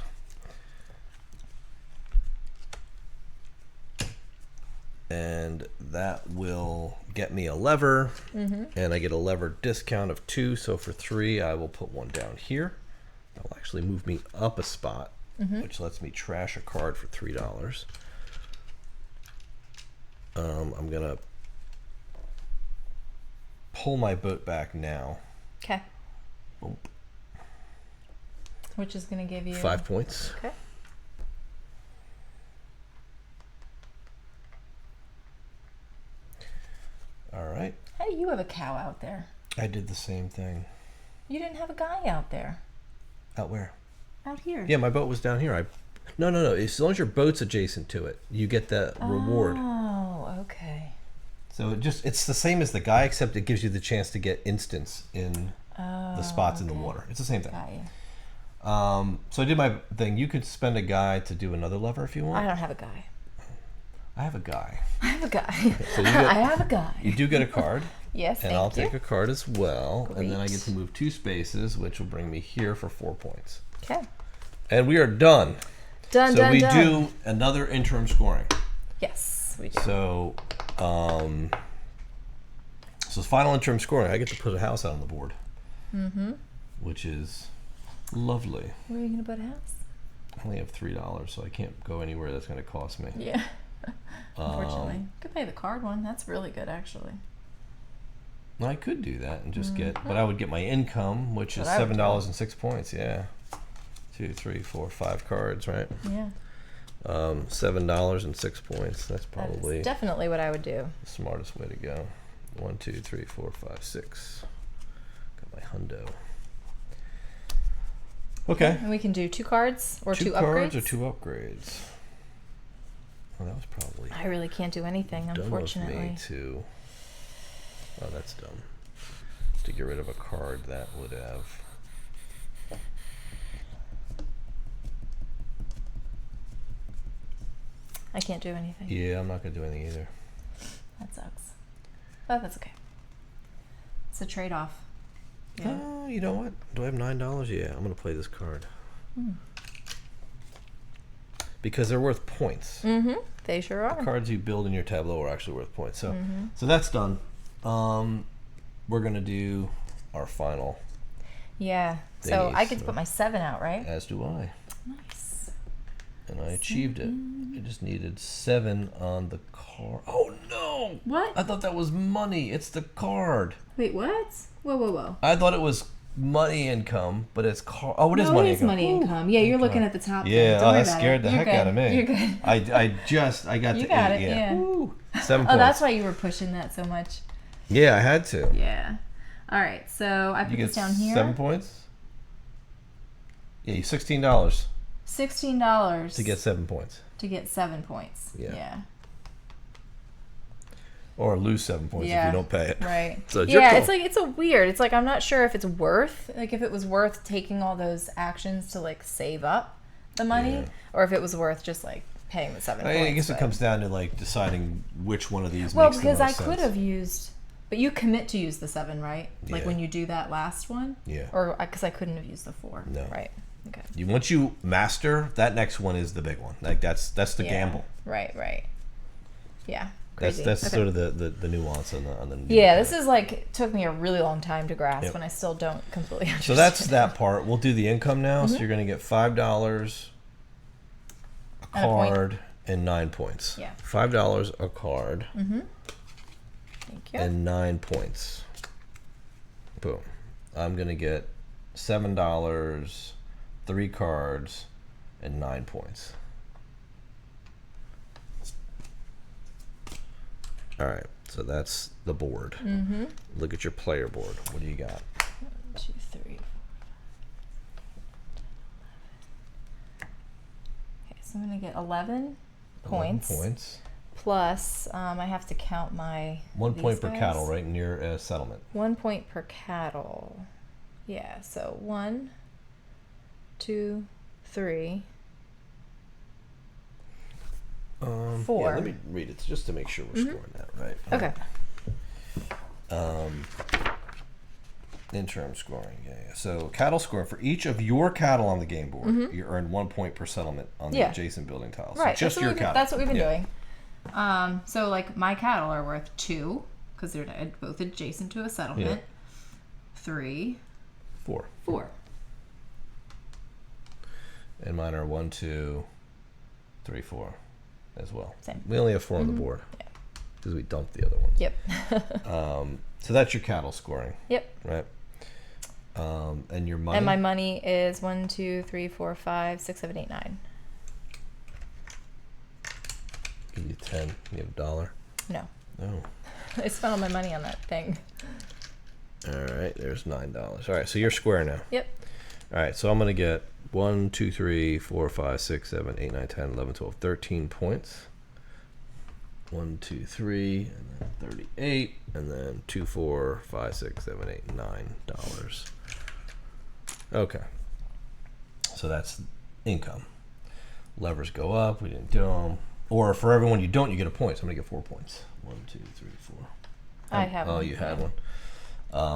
And that will get me a lever, and I get a lever discount of 2. So for 3, I will put 1 down here. That will actually move me up a spot, which lets me trash a card for $3. I'm gonna pull my boat back now. Okay. Boom. Which is gonna give you 5 points. Okay. All right. How do you have a cow out there? I did the same thing. You didn't have a guy out there. Out where? Out here. Yeah, my boat was down here. No. As long as your boat's adjacent to it, you get the reward. Oh, okay. So it's the same as the guy, except it gives you the chance to get instants in the spots in the water. It's the same thing. Got you. So I did my thing. You could spend a guy to do another lever if you want. I don't have a guy. I have a guy. I have a guy. So you get, I have a guy. You do get a card. Yes, and thank I'll you. take a card as well. Great. And then I get to move 2 spaces, which will bring me here for 4 points. Okay. And we are done. Done. So we do another interim scoring. Yes, we do. So, so final interim scoring. I get to put a house out on the board, which is lovely. Where are you gonna put a house? I only have $3, so I can't go anywhere that's going to cost me. Yeah. Unfortunately, could pay the card one. That's really good, actually. I could do that and just get, but I would get my income, which is That's what I would $7 and 6 points. Yeah, 2, 3, 4, 5 cards, right? Yeah. $7 and 6 points. That's That's probably definitely what I would do. the smartest way to go. 1, 2, 3, 4, 5, 6. Got my hundo. Okay. And we can do 2 cards or 2 2 upgrades. cards or 2 upgrades. Well, that was probably I really can't do anything, dumb unfortunately. of me to. Oh, that's dumb. To get rid of a card that would have. I can't do anything. Yeah, I'm not gonna do anything either. That sucks. But that's okay. It's a trade-off. Yeah. Oh, you know what? Do I have $9? Yeah, I'm gonna play this card. Because they're worth points. They sure are. Cards you build in your tableau are actually worth points. So, so that's done. We're gonna do our final. Yeah. So I thingies, get to put my 7 out, right? As do I. Nice. And I achieved it. I just needed 7 on the card. Oh no! What? I thought that was money. It's the card. Wait, what? Whoa. I thought it was money income, but it's card. Oh, it is money income. money income. Yeah, you're looking at the top. Yeah, Don't worry that about scared it. the You're heck good. out of me. You're good. I got You to got 8. it, Yeah. yeah. Woo. 7 Oh, points. that's why you were pushing that so much. Yeah, I had to. Yeah. All right, so I put You this get down here. 7 points. Yeah, you $16 $16 to get 7 points, to get 7 points. Yeah. or lose 7 points if Yeah. you don't pay it. Right. So it's your Yeah, call. it's like it's a weird. It's like I'm not sure if it's worth if it was worth taking all those actions to like save up the money, Yeah. or if it was worth just like paying the 7 points. I guess it but- comes down to like deciding which one of these Well, makes the because most I sense. could have used, but you commit to use the 7, right? Like Yeah. when you do that last one. Yeah. Or because I couldn't have used the 4. No. Right. Okay. Once you master, that next one is the big one. Like that's the Yeah. gamble. Right. Yeah. Crazy. That's Okay. sort of the nuance on the new Yeah, mechanic. this is like took me a really long time to grasp, Yep. and I still don't completely understand. So that's that part. We'll do the income now. So you're going to get $5 a And a point. card and 9 points. Yeah. $5 a card Thank you. and 9 points. Boom. I'm going to get $7, 3 cards, and 9 points. All right, so that's the board. Look at your player board. What do you got? 1, 2, 3. Okay, so I'm gonna get 11 points. 11 points. Plus, I have to count my 1 point per guys. cattle, right near a settlement. 1 point per cattle. Yeah, so 1, 2, 3, 4. Yeah, let me read it just to make sure we're scoring that right. Okay. Interim scoring, yeah. So cattle scoring for each of your cattle on the game board, you earn 1 point per settlement on the adjacent building tiles. Right. So just your cattle. That's what we've been doing. So like my cattle are worth 2 because they're both adjacent to a settlement. Yeah. 3, 4. 4. And mine are 1, 2, 3, 4 as well. Same. We only have 4 on the board because we dumped the other ones. Yep. So that's your cattle scoring. Yep. Right. And your money. And my money is 1, 2, 3, 4, 5, 6, 7, 8, 9. Give you 10. You have $1. No. No. I spent all my money on that thing. All right. There's $9. All right. So you're square now. Yep. All right. So I'm gonna get 1, 2, 3, 4, 5, 6, 7, 8, 9, 10, 11, 12, 13 points. 1, 2, 3, and then 38, and then 2, 4, 5, 6, 7, 8, $9. Okay. So that's income. Levers go up. We didn't do them. Or for everyone you don't, you get a point. So I'm gonna get 4 points. 1, 2, 3, 4. I have one. Oh, you had one.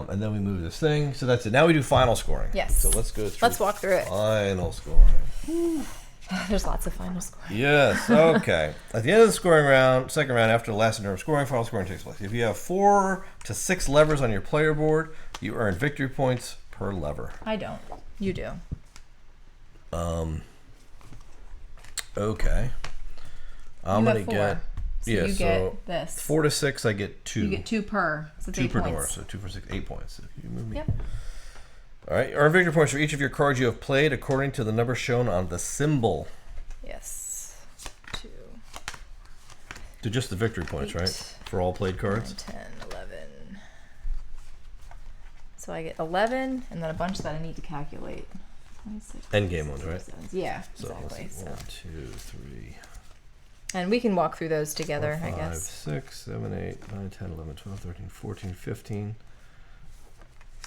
And then we move this thing. So that's it. Now we do final scoring. Yes. So let's go through. Let's walk through it. Final scoring. There's lots of final scoring. Yes. Okay. At the end of the scoring round, second round, after the last interim scoring, final scoring takes place. If you have 4 to 6 levers on your player board, you earn victory points per lever. I don't. You do. Okay. I'm You gonna have 4. get. So Yeah. you So get this. 4 to 6, I get 2. You get 2 per. So it's 2 8 per points. door. So 2 for 6, 8 points. If you move me. Yep. All right. Earn victory points for each of your cards you have played according to the number shown on the symbol. Yes. 2. To just the victory points, 8, right? For all played cards. 9, 10, 11. So I get 11, and then a bunch that I need to calculate. 26. End game ones, right? Yeah, So exactly. let's see, So. 1, 2, 3. And we can walk through those together, 4, 5, I guess. 6, 7, 8, 9, 10, 11, 12, 13, 14, 15,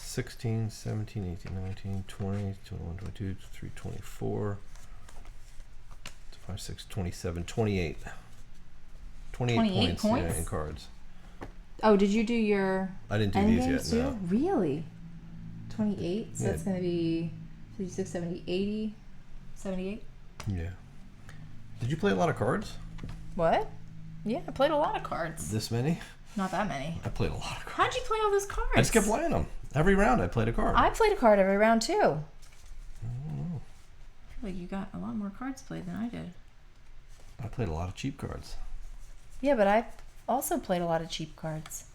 16, 17, 18, 19, 20, 21, 22, 23, 24, 5, 6, 27, 28. 28 points? Yeah, in cards. Oh, did you do your I didn't do end these games yet, too? no. Really? 28? So Yeah. that's going to be 56, 70, 80, 78? Yeah. Did you play a lot of cards? What? Yeah, I played a lot of cards. This many? Not that many. I played a lot of cards. How'd you play all those cards? I just kept playing them. Every round I played a card. I played a card every round too. Oh. I feel like you got a lot more cards played than I did. I played a lot of cheap cards. Yeah, but I also played a lot of cheap cards.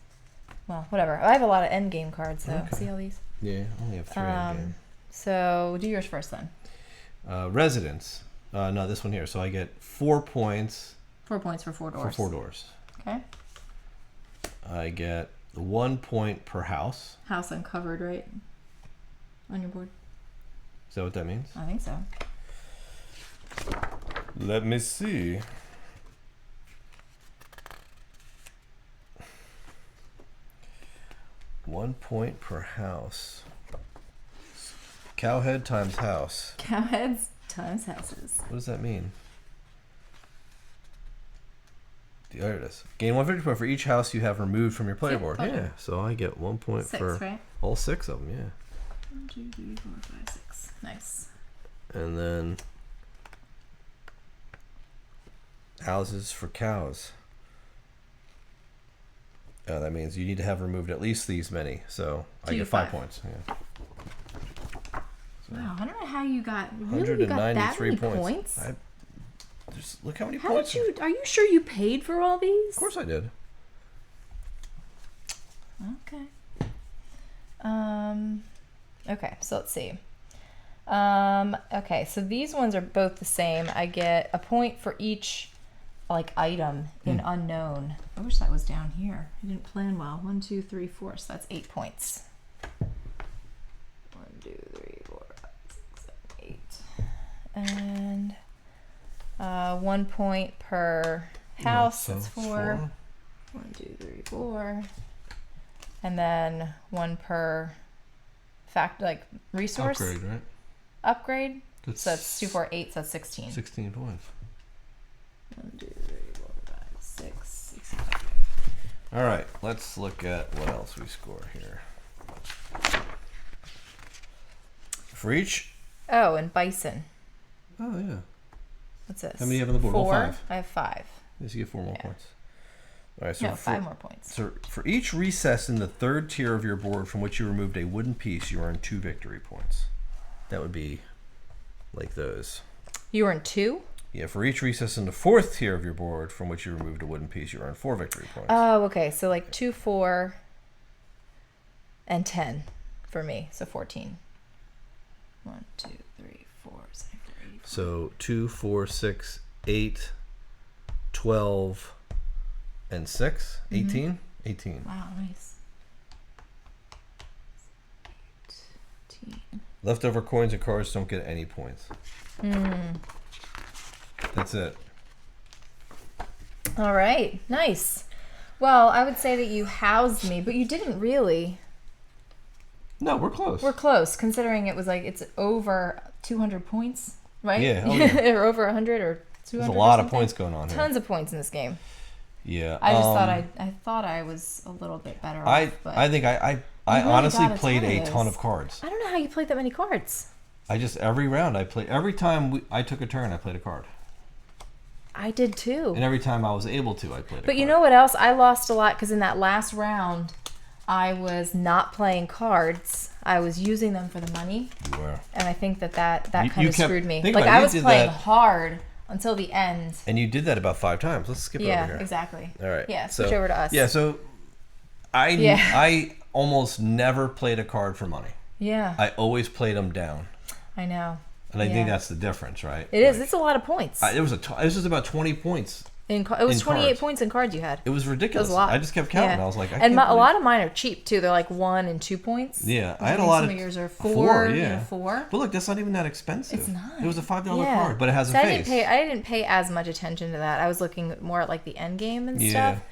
Well, whatever. I have a lot of end game cards though. Okay. See all these? Yeah, I only have 3 in game. So do yours first then. Residence. No, this one here. So I get 4 points 4 points for 4 doors. for 4 doors. Okay. I get 1 point per house. House uncovered, right? On your board? Is that what that means? I think so. Let me see. One point per house. Cowhead times house. Cowheads times houses. What does that mean? There it is. Gain 1 victory point for each house you have removed from your player Yeah, board. okay. Yeah, so I get 1 point 6, for right? all 6 of them. Yeah. 1, 2, 3, 4, 5, 6. Nice. And then houses for cows. That means you need to have removed at least these many. So I get 5 points. Yeah. So Wow, I don't know how you got really you got that many points. Just look how many How points. did you? Are you sure you paid for all these? Of course I did. Okay. Okay, so let's see. Okay, so these ones are both the same. I get a point for each like item in unknown. I wish that was down here. I didn't plan well. 1, 2, 3, 4. So that's 8 points. 1, 2, 3, 4, 5, 6, 7, 8. And 1 point per house. So that's 4. 1, 2, 3, 4. And then 1 per resource. Upgrade, right? Upgrade. So that's 2, 4, 8. So that's 16. 16 points. 1, 2, 3, 4, 5, 6, 16. All right, let's look at what else we score here. For each. Oh, and bison. Oh yeah. What's this? How many do you have on the board? 4. Well, 5. I have 5. Yes, you get 4 more Yeah. points. All right, so No, 5 more points. So for each recess in the third tier of your board from which you removed a wooden piece, you earn 2 victory points. That would be like those. You earn 2? Yeah, for each recess in the fourth tier of your board from which you removed a wooden piece, you earn 4 victory points. Oh, okay. So like 2, 4, and 10 for me. So 14. 1, 2, 3, 4, 6, 8. So 2, 4, 6, 8, 12, and 6. 18? 18. Wow, nice. 18. Leftover coins and cards don't get any points. That's it. All right. Nice. Well, I would say that you housed me, but you didn't really. No, we're close. We're close, considering it was like it's over 200 points, right? Yeah. Oh, yeah. Or over 100 or 200. There's a lot of points going on here. Tons of points in this game. Yeah. I just thought I was a little bit better off. But I think I really honestly got a played ton a of ton those. of cards. I don't know how you played that many cards. I just every round I played. Every time I took a turn, I played a card. I did too. And every time I was able to, I played a card. But you know what else? I lost a lot because in that last round, I was not playing cards. I was using them for the money. You were. And I think that kind You of kept- screwed me. think Like about it, I you was did playing that- hard until the end. And you did that about 5 times. Let's skip over Yeah, here. exactly. All right. Yeah, switch over to us. Yeah, so I almost never played a card for money. Yeah, I always played them down. I know. And I Yeah. think that's the difference, right? It is. It's a lot of points. It was about 20 points. It was in 28 cards. points in cards you had. It was ridiculous. It was a lot. I just kept counting. Yeah. I was like, a lot of mine are cheap too. They're like 1 and 2 points. Yeah, I had think a lot some of yours are 4. Yeah, 4. But look, that's not even that expensive. It's not. It was a $5 Yeah. card, but it has a So face. I didn't pay as much attention to that. I was looking more at like the end game and Yeah. stuff.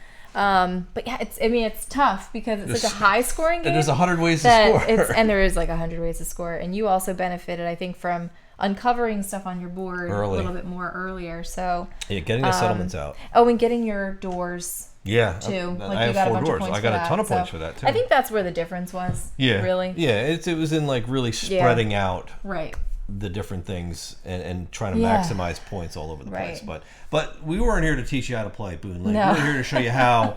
But yeah, it's tough because it's like a high scoring game. And there's 100 ways to score. And there is like 100 ways to score. And you also benefited, I think, from uncovering stuff on your board Early. a little bit more earlier. So Yeah, getting the settlements out. oh, and getting your doors Yeah, too. I you got have a 4 bunch doors. of points I got for a ton that. of points So for that too. I think that's where the difference was. Yeah, Really. Yeah, it was in like really spreading out Right. the different things and trying to Yeah. maximize points all over the place. Right. But we weren't here to teach you how to play Boonlake. No. We were here to show you how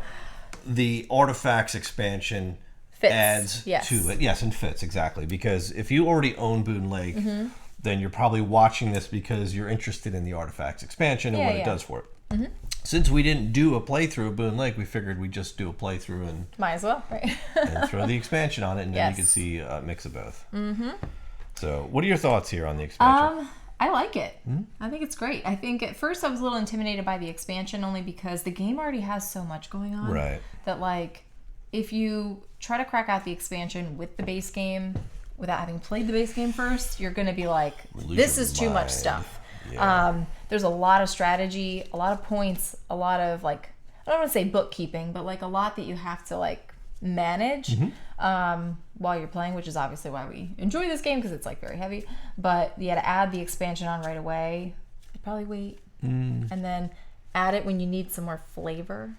the artifacts expansion Fits. adds Yes. to it. Yes, and fits exactly, because if you already own Boonlake, Mm-hmm. then you're probably watching this because you're interested in the artifacts expansion and Yeah, what yeah. it does for it. Since we didn't do a playthrough of Boonlake, we figured we'd just do a playthrough and Might as well, right? and throw the expansion on it, and then you Yes. can see a mix of both. Mm-hmm. So, what are your thoughts here on the expansion? I like it. I think it's great. I think at first I was a little intimidated by the expansion only because the game already has so much going on. Right. That like if you try to crack out the expansion with the base game without having played the base game first, you're going to be like, Lose this your is too much mind. stuff. Yeah. There's a lot of strategy, a lot of points, a lot of like, I don't want to say bookkeeping, but like a lot that you have to like manage while you're playing, which is obviously why we enjoy this game because it's like very heavy. But yeah, to add the expansion on right away, I'd probably wait and then add it when you need some more flavor.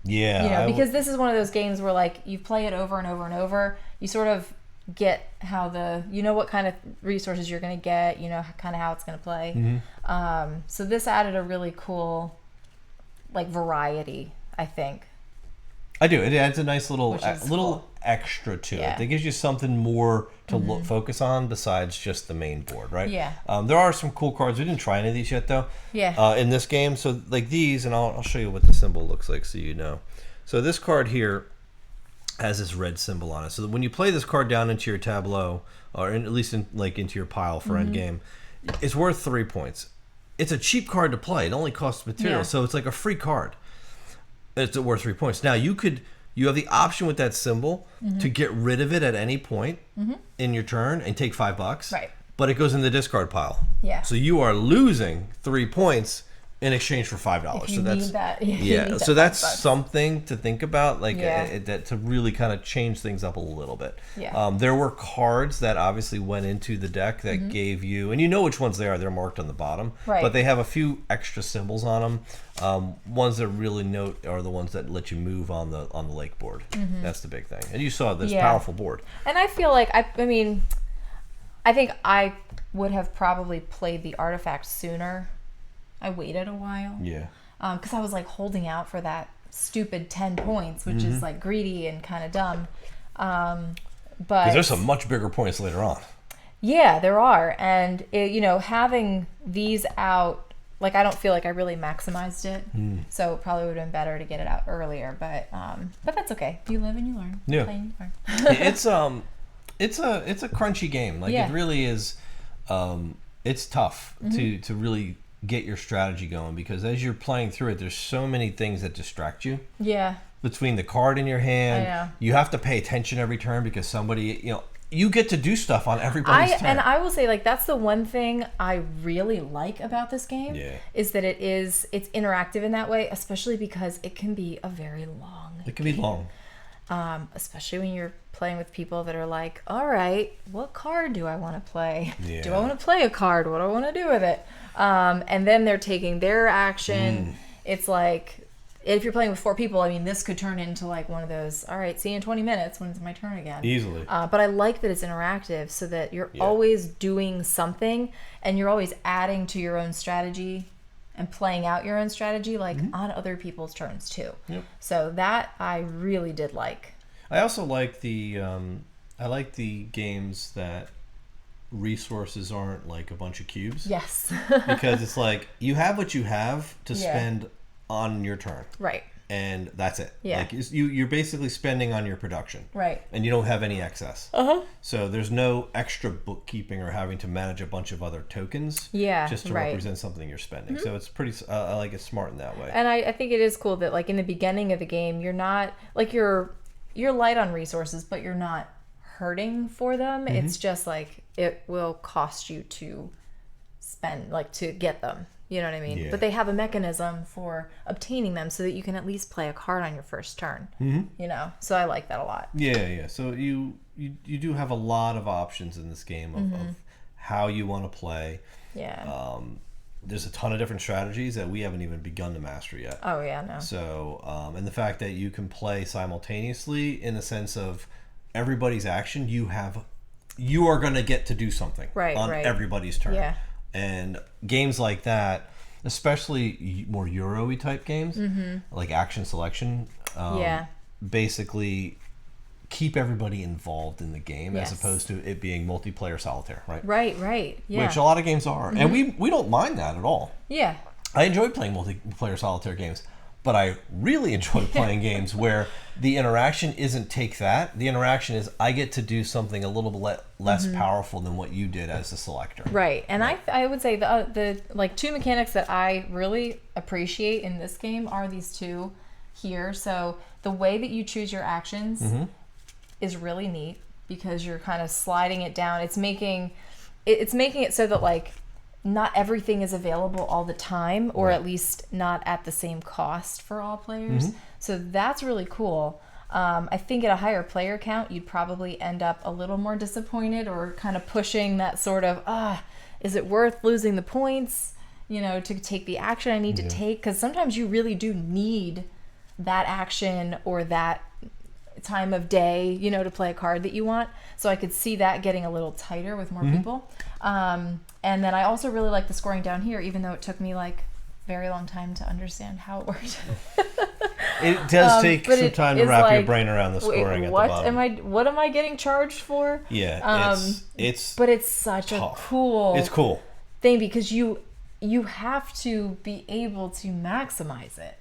Yeah. Because this is one of those games where like you play it over and over and over, you sort of get how what kind of resources you're going to get, kind of how it's going to play. So this added a really cool like variety, I think. I do. It adds a nice little Which is little cool. extra to Yeah. it. It gives you something more to focus on besides just the main board, right? Yeah. There are some cool cards. We didn't try any of these yet, though. Yeah. In this game, so like these, and I'll show you what the symbol looks like, so you know. So this card here has this red symbol on it. So that when you play this card down into your tableau, or at least into your pile for end game, it's worth 3 points. it's a cheap card to play. It only costs material, so it's like a free card. It's worth 3 points. Now you have the option with that symbol to get rid of it at any point in your turn and take $5. Right. But it goes in the discard pile. Yeah. So you are losing 3 points in exchange for $5. So that's so that's something to think about, like that to really kind of change things up a little bit. Yeah. There were cards that obviously went into the deck that gave you, and you know which ones they are. They're marked on the bottom, but they have a few extra symbols on them. Ones that really note are the ones that let you move on the lake board. That's the big thing. And you saw this powerful board. And I feel like I think I would have probably played the artifact sooner. I waited a while. Yeah. Because I was like holding out for that stupid 10 points, which is like greedy and kind of dumb. But there's some much bigger points later on. Yeah, there are. And, having these out, like, I don't feel like I really maximized it. So it probably would have been better to get it out earlier. But that's okay. You live and you learn. Yeah. Play and you learn. It's a crunchy game. Like it really is. It's tough to really get your strategy going, because as you're playing through it, there's so many things that distract you. Yeah. Between the card in your hand, you have to pay attention every turn because somebody, you get to do stuff on everybody's turn. And I will say, like, that's the one thing I really like about this game is that it's interactive in that way, especially because it can be a very long It can be long. Especially when you're playing with people that are like, all right, what card do I want to play? Yeah. Do I want to play a card? What do I want to do with it? And then they're taking their action. It's like, if you're playing with 4 people, I mean, this could turn into like one of those, all right, see you in 20 minutes when it's my turn again. Easily. But I like that it's interactive so that you're always doing something and you're always adding to your own strategy and playing out your own strategy, like on other people's turns too. Yep. So that I really did like. I also like the games that resources aren't like a bunch of cubes. Yes. Because it's like you have what you have to spend on your turn. Right. And that's it. Yeah. Like you're basically spending on your production. Right. And you don't have any excess. So there's no extra bookkeeping or having to manage a bunch of other tokens. Yeah. Just to represent something you're spending. So it's pretty. I like it smart in that way. And I think it is cool that, like, in the beginning of the game, you're not like you're light on resources, but you're not hurting for them. It's just like it will cost you to spend, like, to get them. You know what I mean? Yeah. But they have a mechanism for obtaining them so that you can at least play a card on your first turn. So I like that a lot. Yeah. So you do have a lot of options in this game of how you want to play. Yeah. There's a ton of different strategies that we haven't even begun to master yet. Oh yeah, no. So and the fact that you can play simultaneously in the sense of everybody's action, you are going to get to do something on everybody's turn. Yeah. And games like that, especially more Euro-y type games, like action selection, basically keep everybody involved in the game as opposed to it being multiplayer solitaire, right? Right. Yeah. Which a lot of games are. And we don't mind that at all. Yeah. I enjoy playing multiplayer solitaire games, but I really enjoy playing games where the interaction isn't take that. The interaction is I get to do something a little bit less powerful than what you did as a selector. Right. And I would say the like 2 mechanics that I really appreciate in this game are these 2 here. So the way that you choose your actions is really neat because you're kind of sliding it down. It's making it so that, like, not everything is available all the time, or at least not at the same cost for all players. So that's really cool. I think at a higher player count, you'd probably end up a little more disappointed or kind of pushing that sort of, is it worth losing the points, to take the action I need to take? Because sometimes you really do need that action or that time of day, to play a card that you want. So I could see that getting a little tighter with more people. And then I also really like the scoring down here, even though it took me like a very long time to understand how it worked. It does take some time to wrap your brain around the scoring at the bottom. What am I getting charged for? Yeah, but it's such tough. A cool It's cool thing because you have to be able to maximize it.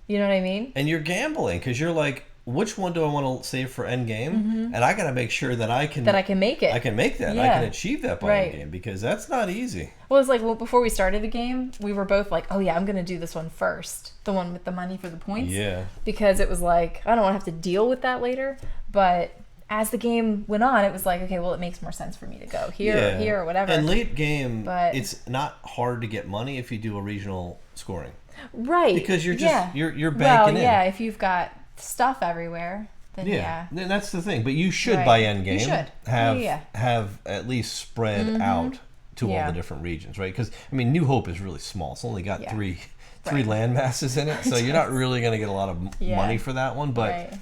You know what I mean? And you're gambling because you're like, which one do I want to save for end game, and I got to make sure that I can make it. I can make that. Yeah. I can achieve that by end game, because that's not easy. Well, it's like before we started the game, we were both like, "Oh yeah, I'm gonna do this one first, the one with the money for the points." Yeah. Because it was like I don't want to have to deal with that later. But as the game went on, it was like, okay, well, it makes more sense for me to go here, or whatever. And late game, it's not hard to get money if you do a regional scoring. Right. Because you're just you're banking in. Yeah, if you've got stuff everywhere, then Then that's the thing. But you should by end game have at least spread out to all the different regions, right? Because I mean, New Hope is really small. It's only got three land masses in it, so you're not really going to get a lot of money for that one. But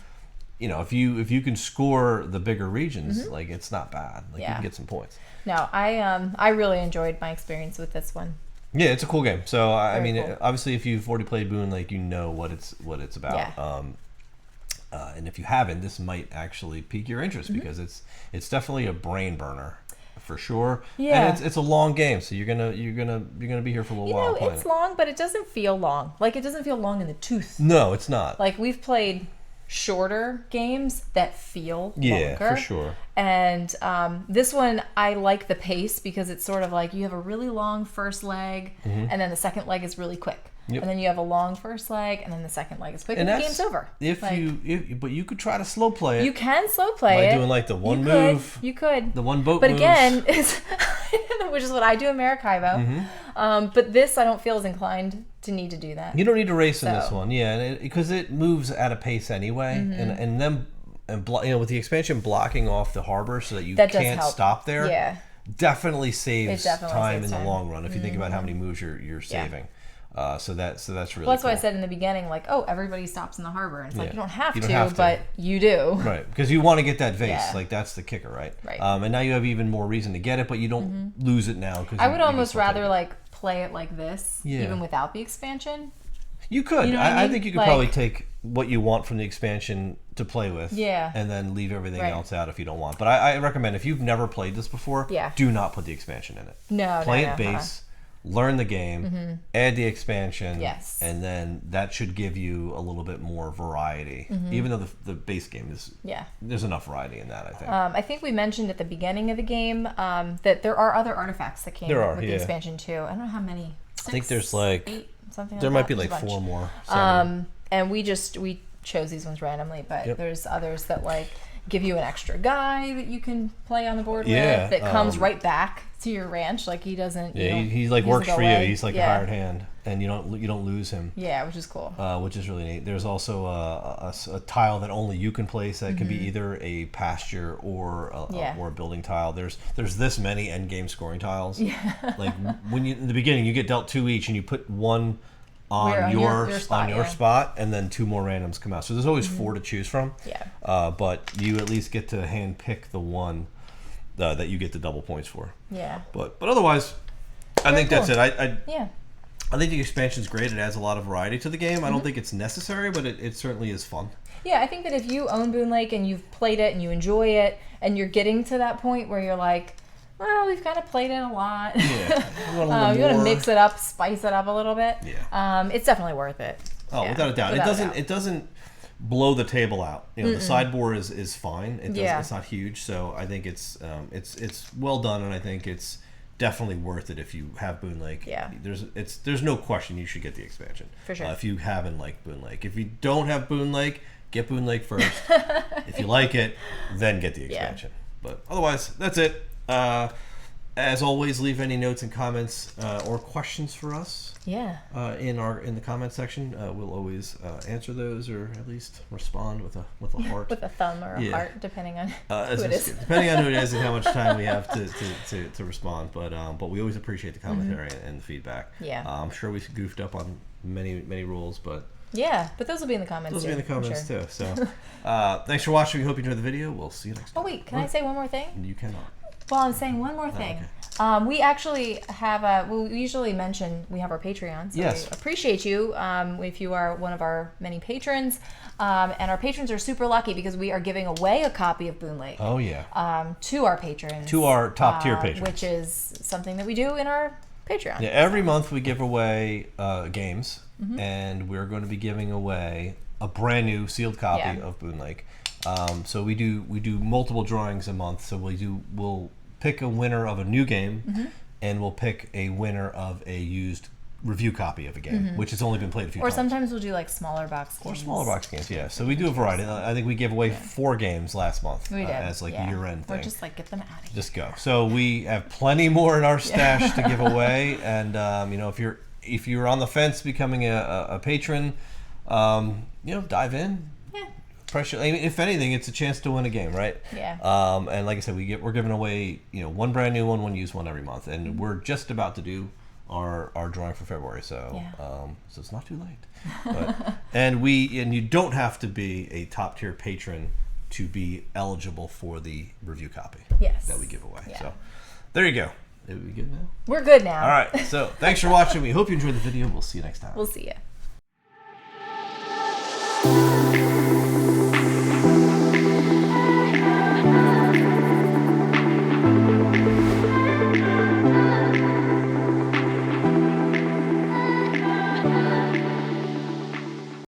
you know, if you can score the bigger regions, like it's not bad. Like you can get some points. No, I really enjoyed my experience with this one. Yeah, it's a cool game. So I mean, cool. obviously, if you've already played Boonlake, you know what it's about. Yeah. And if you haven't, this might actually pique your interest because it's definitely a brain burner, for sure. Yeah. And it's a long game, so you're gonna be here for a little while. You know, it's long, but it doesn't feel long. Like it doesn't feel long in the tooth. No, it's not. Like we've played shorter games that feel longer. For sure. And this one, I like the pace because it's sort of like you have a really long first leg, and then the second leg is really quick. Yep. And then you have a long first leg, and then the second leg is quick, and the game's over. But you could try to slow play it. You can slow play by it. doing like the one move. You could. The one boat But moves. again, which is what I do in Maracaibo. But this, I don't feel as inclined to need to do that. You don't need to race in this one, because it moves at a pace anyway, and then with the expansion blocking off the harbor so that you can't stop there. Definitely saves time in the long run if you think about how many moves you're saving. So that's really that's cool. why I said in the beginning, like, oh, everybody stops in the harbor. And it's like, you don't have to, but you do. Right, because you want to get that vase. Like, that's the kicker, right? Right. And now you have even more reason to get it, but you don't lose it now. I would almost rather, like, play it like this, even without the expansion. You could. You know I think you could probably take what you want from the expansion to play with, and then leave everything else out if you don't want. But I recommend, if you've never played this before, do not put the expansion in it. No, play it base, learn the game, add the expansion, and then that should give you a little bit more variety. Even though the base game is, there's enough variety in that, I think. I think we mentioned at the beginning of the game that there are other artifacts that came with the expansion too. I don't know how many. 6, I think there's like 8, something. There might be like 4 more. 7. And we chose these ones randomly, but there's others that like give you an extra guy that you can play on the board with that comes right back to your ranch. Like he doesn't. He like works for you. He's like a hired hand, and you don't lose him. Yeah, which is cool. Which is really neat. There's also a tile that only you can place that can be either a pasture or a building tile. There's this many end game scoring tiles. Yeah. Like when you in the beginning you get dealt 2 each, and you put one on your spot, and then 2 more randoms come out. So there's always 4 to choose from. Yeah. But you at least get to hand pick the one that you get the double points for. Yeah. But otherwise, I think that's it. I think the expansion's great. It adds a lot of variety to the game. I don't think it's necessary, but it certainly is fun. Yeah, I think that if you own Boonlake and you've played it and you enjoy it, and you're getting to that point where you're like, well, we've kind of played it a lot. Yeah. You want to mix it up, spice it up a little bit. Yeah. It's definitely worth it. Oh, without a doubt. It doesn't blow the table out. The sideboard is fine. It's not huge, so I think it's well done, and I think it's definitely worth it if you have Boonlake. Yeah. There's no question you should get the expansion. For sure. If you haven't liked Boonlake. If you don't have Boonlake, get Boonlake first. If you like it, then get the expansion. But otherwise, that's it. As always, leave any notes and comments or questions for us. Yeah. In the comment section, we'll always answer those, or at least respond with a heart, with a thumb or a heart, depending on who it is. Depending on who it is and how much time we have to respond. But we always appreciate the commentary and the feedback. Yeah. I'm sure we goofed up on many rules, but. Yeah, but those will be in the comments. Those will be in the comments too. So, thaness for watching. We hope you enjoyed the video. We'll see you next time. Oh wait, can I say one more thing? You cannot. Well, I'm saying one more thing. Okay. We actually have we usually mention we have our Patreon. So we appreciate you if you are one of our many patrons. And our patrons are super lucky because we are giving away a copy of Boonlake. Oh yeah. To our patrons. To our top tier patrons. Which is something that we do in our Patreon. Yeah, every month we give away games, and we're going to be giving away a brand new sealed copy of Boonlake. So we do multiple drawings a month. So we'll pick a winner of a new game, and we'll pick a winner of a used review copy of a game, which has only been played a few times. Or sometimes we'll do like smaller box games. Or smaller box games, yeah. So we do a variety. I think we gave away 4 games last month as like a year-end thing. Or just like get them out of here. Just go. So we have plenty more in our stash to give away, and if you're on the fence becoming a patron, dive in. Yeah. Pressure. I mean, if anything, it's a chance to win a game, right? Yeah. And like I said, we're giving away one brand new one used one every month, and we're just about to do our drawing for February, so so it's not too late. But, and you don't have to be a top tier patron to be eligible for the review copy that we give away. So there you go. Are we good now? We're good now. All right. So thanks for watching. We hope you enjoyed the video. We'll see you next time. We'll see you.